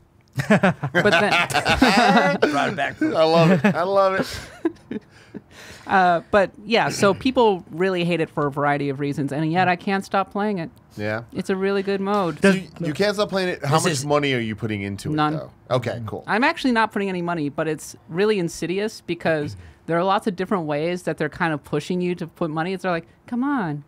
But then, Brought it back. I love it. but yeah, so people really hate it for a variety of reasons, and yet I can't stop playing it. Yeah. It's a really good mode. You can't stop playing it. How This much is- money are you putting into None. it, though? Okay, cool. I'm actually not putting any money, but it's really insidious because there are lots of different ways that they're kind of pushing you to put money. It's like, come on,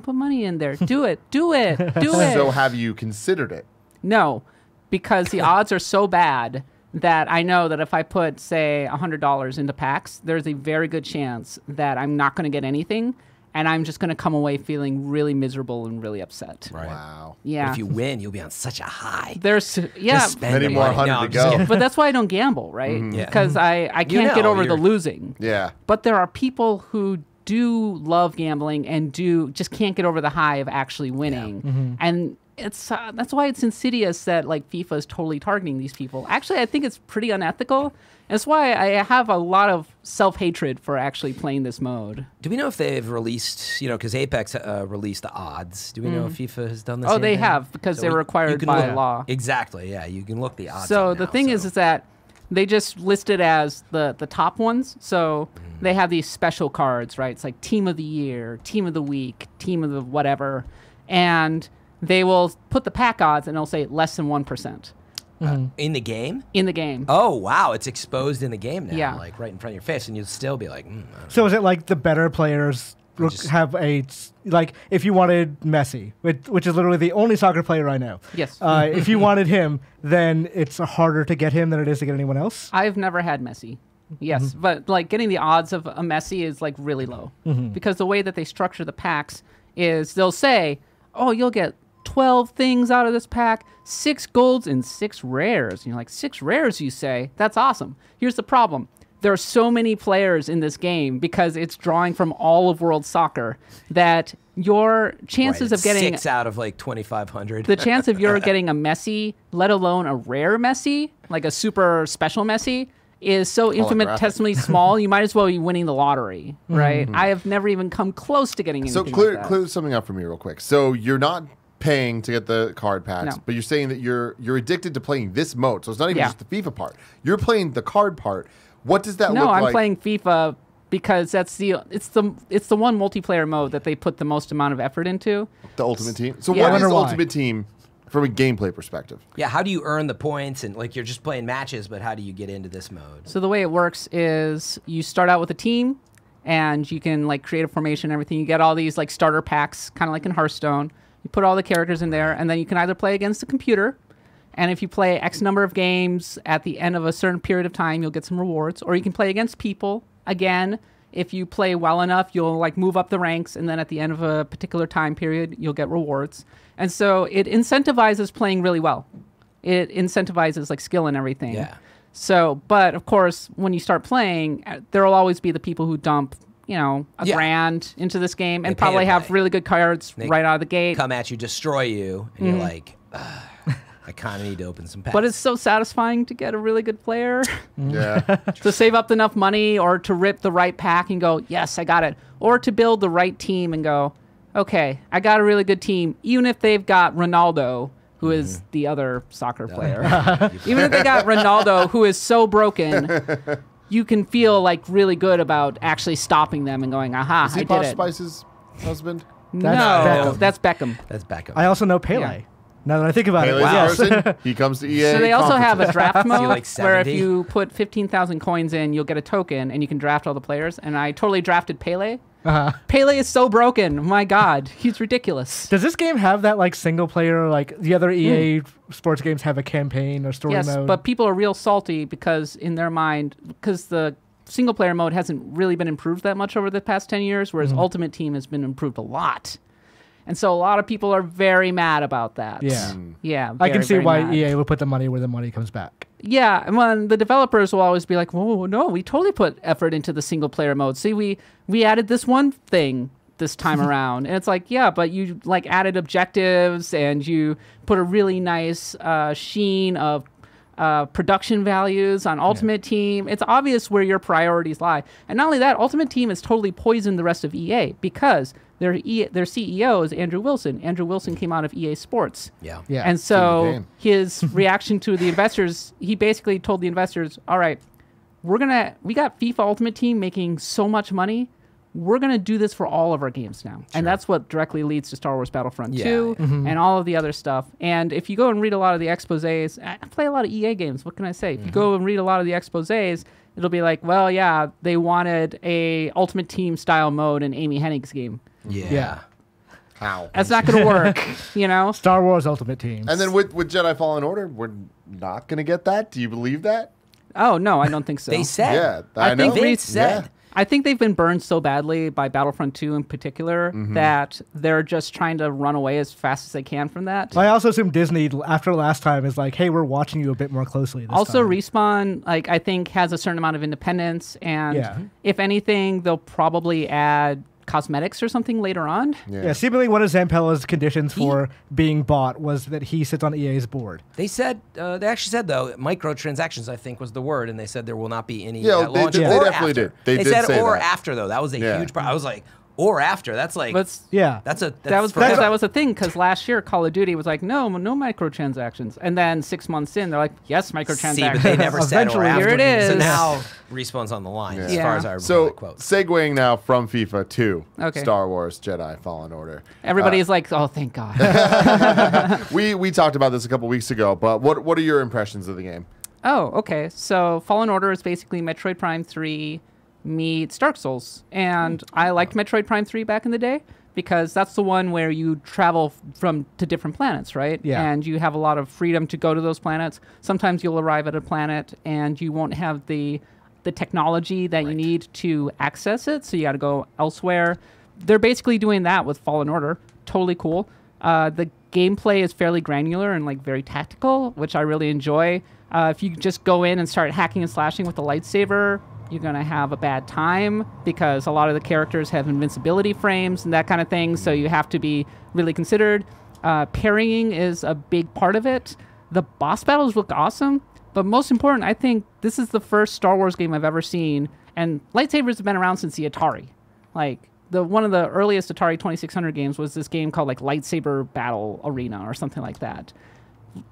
put money in there. Do it. Do it. So have you considered it? No, because the odds are so bad that I know that if I put, say, $100 into packs, there's a very good chance that I'm not going to get anything, and I'm just going to come away feeling really miserable and really upset. Right. Wow. Yeah. But if you win, you'll be on such a high. Just Spend Many the more money. hundred No, to I'm just go. kidding. but that's why I don't gamble, right? Yeah. Because I can't get know, over the you're- losing. Yeah. But there are people who do love gambling and just can't get over the high of actually winning. And it's that's why it's insidious that like FIFA is totally targeting these people. Actually, I think it's pretty unethical. And it's why I have a lot of self-hatred for actually playing this mode. Do we know if they've released, because Apex released the odds. Do we know if FIFA has done the Oh, same they thing? have, because So they were you required can by look- law. Exactly, yeah. You can look the odds So up the now, thing so- is that they just listed as the top ones. So they have these special cards, right? It's like Team of the Year, Team of the Week, Team of the whatever. And they will put the pack odds and it'll say less than 1% in the game? in the game. Oh, wow. It's exposed in the game now, Yeah. like right in front of your face, and you'd still be like, So is it like the better players Just- have like if you wanted Messi, which is literally the only soccer player I know. Yes. If you wanted him, then it's harder to get him than it is to get anyone else. I've never had Messi. Yes, but like getting the odds of a Messi is like really low because the way that they structure the packs is they'll say, "Oh, you'll get 12 things out of this pack, 6 golds and 6 rares." And you're like, 6 rares, you say? That's awesome. Here's the problem. There are so many players in this game because it's drawing from all of world soccer that your chances of getting 6 out of like 2,500. the chance of you're getting a Messi, let alone a rare Messi, like a super special Messi, is so infinitesimally small. You might as well be winning the lottery, right? I have never even come close to getting anything So clear like that. clear something up for me real quick. So you're not paying to get the card packs, No. but you're saying that you're addicted to playing this mode. So it's not even Yeah. just the FIFA part. You're playing the card part. What does that No, look I'm like? playing FIFA because it's the one multiplayer mode that they put the most amount of effort into. the Ultimate Team. So Yeah. what I is wonder why. Ultimate Team from a gameplay perspective? Yeah, how do you earn the points? And like you're just playing matches, but how do you get into this mode? So the way it works is you start out with a team and you can like create a formation and everything. You get all these like starter packs, kind of like in Hearthstone. You put all the characters in there and then you can either play against the computer, and if you play X number of games at the end of a certain period of time, you'll get some rewards, or you can play against people. Again, if you play well enough, you'll like move up the ranks, and then at the end of a particular time period, you'll get rewards. And so it incentivizes playing really well. It incentivizes like skill and everything. Yeah. So, but of course, when you start playing, there will always be the people who dump, a grand into this game and probably have really good cards right out of the gate. Come at you, destroy you, and you're like, I kind of need to open some packs. But it's so satisfying to get a really good player. Yeah. To save up enough money or to rip the right pack and go, yes, I got it. Or to build the right team and go, okay, I got a really good team, even if they've got Ronaldo, who is the other soccer player. Even if they got Ronaldo, who is so broken, you can feel like really good about actually stopping them and going, aha, Is he I did Posh it. Spice's husband? That's Beckham. That's Beckham. I also know Pele. Yeah. Now that I think about Pele's it, yes. person, he comes to EA. So they also have a conferences. draft mode like where if 70? you put 15,000 coins in, you'll get a token and you can draft all the players. And I totally drafted Pele. Pele is so broken. My God, he's ridiculous. Does this game have that like single player, like the other EA sports games have a campaign or story Yes, mode? but people are real salty because in their mind, because the single player mode hasn't really been improved that much over the past 10 years, whereas Ultimate Team has been improved a lot. And so a lot of people are very mad about that. Yeah. Yeah. I can see very why mad. EA would put the money where the money comes back. Yeah, and when the developers will always be like, "Whoa, no, we totally put effort into the single player mode. See, we added this one thing this time around." And it's like, yeah, but you like added objectives and you put a really nice sheen of production values on Ultimate Team. It's obvious where your priorities lie. And not only that, Ultimate Team has totally poisoned the rest of EA because their CEO is Andrew Wilson. Andrew Wilson came out of EA Sports. Yeah. Yeah. And the so game. his reaction to the investors, he basically told the investors, all right, we got FIFA Ultimate Team making so much money. We're going to do this for all of our games now. And that's what directly leads to Star Wars Battlefront 2 and all of the other stuff. And if you go and read a lot of the exposés, I play a lot of EA games. What can I say? If you go and read a lot of the exposés, it'll be like, well, yeah, they wanted a Ultimate Team style mode in Amy Hennig's game. Yeah. How? That's not going to work, Star Wars Ultimate Team. And then with Jedi Fallen Order, we're not going to get that? Do you believe that? Oh, no, I don't think so. They said. Yeah, I I think know. They said. Yeah. I think they've been burned so badly by Battlefront 2 in particular that they're just trying to run away as fast as they can from that. I also assume Disney, after last time, is like, hey, we're watching you a bit more closely this Also, time. Respawn, I think, has a certain amount of independence, and Yeah. if anything, they'll probably add cosmetics or something later on. Yeah, seemingly one of Zampella's conditions for being bought was that he sits on EA's board. They said, they actually said, though, microtransactions, I think, was the word, and they said there will not be any Yeah, at they launch did- they or definitely after. did. They did said say or that. after, though. That was a Yeah. huge part. I was like, or after. That's like, Let's Yeah. that's that was because that was a thing. Because last year Call of Duty was like, no microtransactions, and then 6 months in, they're like, yes, microtransactions. See, but they never said or Eventually, after. here it is. So now Respawn's on the line, as Yeah. far as I remember So, that quote. segueing now from FIFA to Okay. Star Wars Jedi Fallen Order. Everybody's like, oh, thank God. We talked about this a couple weeks ago, but what are your impressions of the game? Oh, okay. So Fallen Order is basically Metroid Prime 3 meets Dark Souls. And I liked Metroid Prime 3 back in the day because that's the one where you travel to different planets, right? Yeah. And you have a lot of freedom to go to those planets. Sometimes you'll arrive at a planet and you won't have the technology that you need to access it, so you got to go elsewhere. They're basically doing that with Fallen Order. Totally cool. The gameplay is fairly granular and like very tactical, which I really enjoy. If you just go in and start hacking and slashing with the lightsaber, you're going to have a bad time because a lot of the characters have invincibility frames and that kind of thing, so you have to be really considered. Parrying is a big part of it. The boss battles look awesome, but most important, I think this is the first Star Wars game I've ever seen, and lightsabers have been around since the Atari. Like, one of the earliest Atari 2600 games was this game called like Lightsaber Battle Arena or something like that.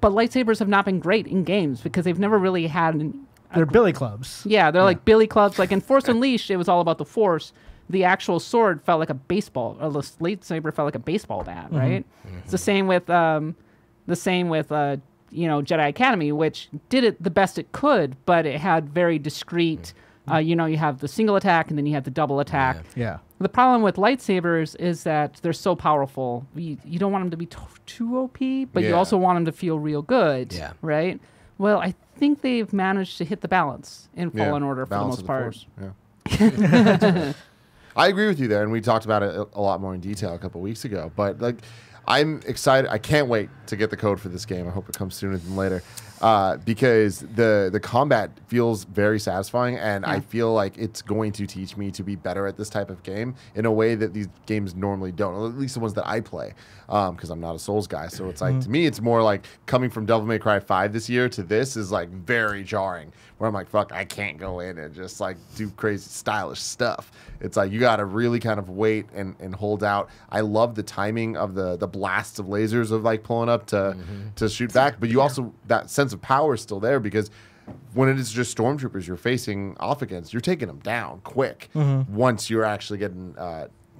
But lightsabers have not been great in games because they've never really had They're billy clubs. yeah, they're like billy clubs. Like in Force Unleashed, it was all about the Force. The actual sword felt like a baseball, or the lightsaber felt like a baseball bat, right? It's the same with Jedi Academy, which did it the best it could, but it had very discreet. You have the single attack and then you have the double attack. Yeah. The problem with lightsabers is that they're so powerful. You don't want them to be too OP, but you Yeah. also want them to feel real good, Yeah. right? Well, I think they've managed to hit the balance in Fallen Order for the Balance most of part. Force. Yeah. I agree with you there, and we talked about it a lot more in detail a couple weeks ago. But like, I'm excited. I can't wait to get the code for this game. I hope it comes sooner than later, because the combat feels very satisfying, and I feel like it's going to teach me to be better at this type of game in a way that these games normally don't. Or at least the ones that I play, because I'm not a Souls guy. So it's like to me, it's more like coming from Devil May Cry 5 this year to this is like very jarring. Where I'm like, fuck, I can't go in and just like do crazy stylish stuff. It's like you got to really kind of wait and hold out. I love the timing of the blasts of lasers of like pulling up to shoot back, but you also, that sense of power is still there because when it is just stormtroopers you're facing off against, you're taking them down quick once you're actually getting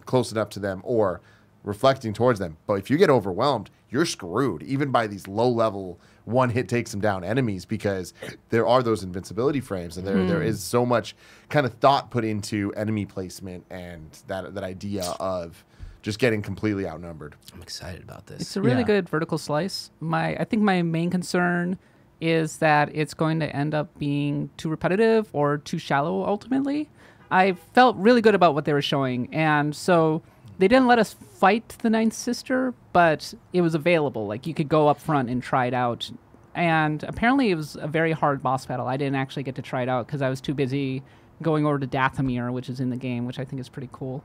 close enough to them or reflecting towards them. But if you get overwhelmed, you're screwed, even by these low-level one hit takes them down enemies, because there are those invincibility frames, and there is so much kind of thought put into enemy placement and that idea of just getting completely outnumbered. I'm excited about this. It's a really good vertical slice. I think my main concern is that it's going to end up being too repetitive or too shallow ultimately. I felt really good about what they were showing, and so they didn't let us fight the Ninth Sister, but it was available. Like, you could go up front and try it out. And apparently it was a very hard boss battle. I didn't actually get to try it out because I was too busy going over to Dathomir, which is in the game, which I think is pretty cool.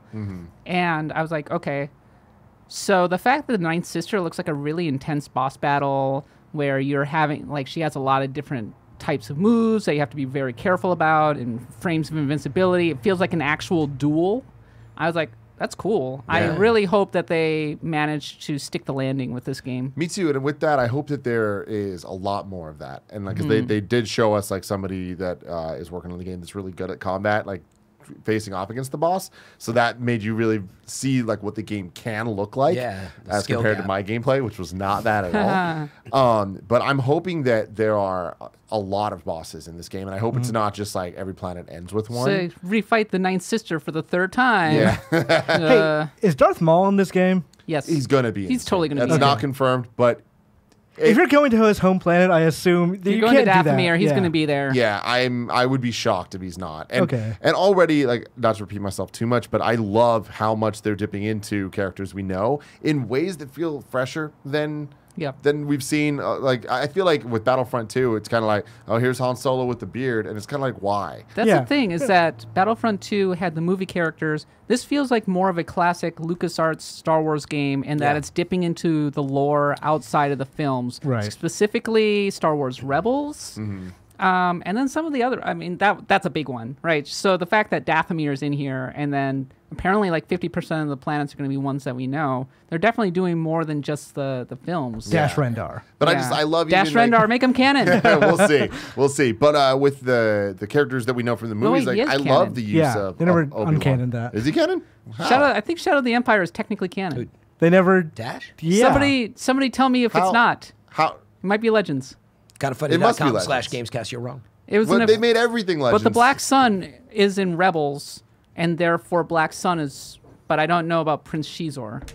And I was like, okay. So the fact that the Ninth Sister looks like a really intense boss battle where you're having, like, she has a lot of different types of moves that you have to be very careful about and frames of invincibility. It feels like an actual duel. I was like, that's cool. Yeah. I really hope that they manage to stick the landing with this game. Me too. And with that, I hope that there is a lot more of that. And like, 'cause they did show us like somebody that is working on the game that's really good at combat, like facing off against the boss. So that made you really see like what the game can look like as compared to my gameplay, which was not that at all. But I'm hoping that there are a lot of bosses in this game, and I hope it's not just like every planet ends with one. So refight the Ninth Sister for the third time. Yeah. Hey, is Darth Maul in this game? Yes. He's going to be. He's totally going to be. That's not confirmed, but if you're going to his home planet, I assume that you're you going can't to do that. Dathomir. He's going to be there. Yeah, I would be shocked if he's not. And, and already, like, not to repeat myself too much, but I love how much they're dipping into characters we know in ways that feel fresher than we've seen. Like, I feel like with Battlefront 2, it's kind of like, oh, here's Han Solo with the beard, and it's kind of like, why? That's the thing, is that Battlefront 2 had the movie characters. This feels like more of a classic LucasArts Star Wars game in that it's dipping into the lore outside of the films. Right. Specifically, Star Wars Rebels. And then some of the other, I mean, that's a big one, right? So the fact that Dathomir is in here, and then apparently like 50% of the planets are going to be ones that we know, they're definitely doing more than just the films. Dash Rendar. But I love Dash Rendar, like, make them canon. We'll see. But with the characters that we know from the movies, like I love the use of they never Obi-Wan. uncannoned that. Is he canon? I think Shadow of the Empire is technically canon. They never Dash? Yeah. Somebody tell me if it's not. How? It might be Legends. GottaFunny.com/Gamescast. You're wrong. It was they made everything Legends. But the Black Sun is in Rebels, and therefore Black Sun is. But I don't know about Prince Shizor.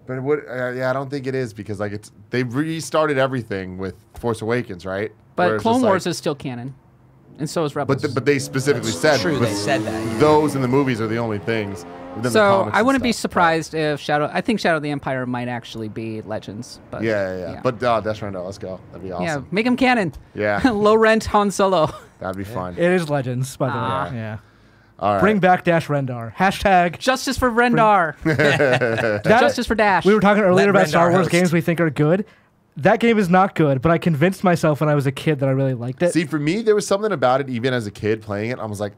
But I don't think it is, because like they restarted everything with Force Awakens, right? But Clone Wars is still canon, and so is Rebels. But they specifically said they said that. Yeah. Those in the movies are the only things. So I wouldn't be surprised if I think Shadow of the Empire might actually be Legends. But yeah. But Dash Rendar, let's go. That'd be awesome. Yeah, make him canon. Yeah. Low rent Han Solo. That'd be fun. It is Legends, by the way. Yeah. All right. Bring back Dash Rendar. Hashtag Justice for Rendar. Justice for Dash. We were talking earlier about Star Wars games we think are good. That game is not good, but I convinced myself when I was a kid that I really liked it. See, for me, there was something about it, even as a kid playing it. I was like,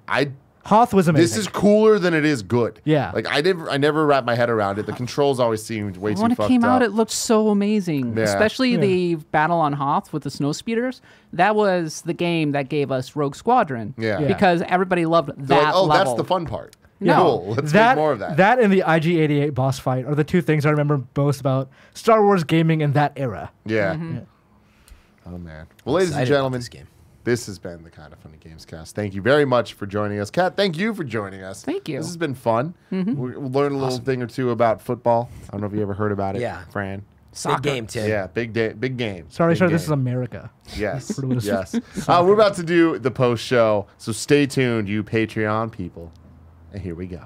Hoth was amazing. This is cooler than it is good. Yeah. Like I never wrapped my head around it. The controls always seemed way too fucked up. When it came out, it looked so amazing. Yeah. Especially the battle on Hoth with the snow speeders. That was the game that gave us Rogue Squadron. Yeah. Because everybody loved that like, oh, level. that's the fun part. No. Cool. Let's make more of that. That and the IG-88 boss fight are the two things I remember most about Star Wars gaming in that era. Yeah. Oh, man. Well, ladies and gentlemen, this has been the Kind of Funny Gamescast. Thank you very much for joining us. Kat, thank you for joining us. Thank you. This has been fun. We'll learn a little thing or two about football. I don't know if you ever heard about it, Fran. Big game, Tim. Yeah, big game. Sorry, big game. this is America. Yes, yes. We're about to do the post show, so stay tuned, you Patreon people. And here we go.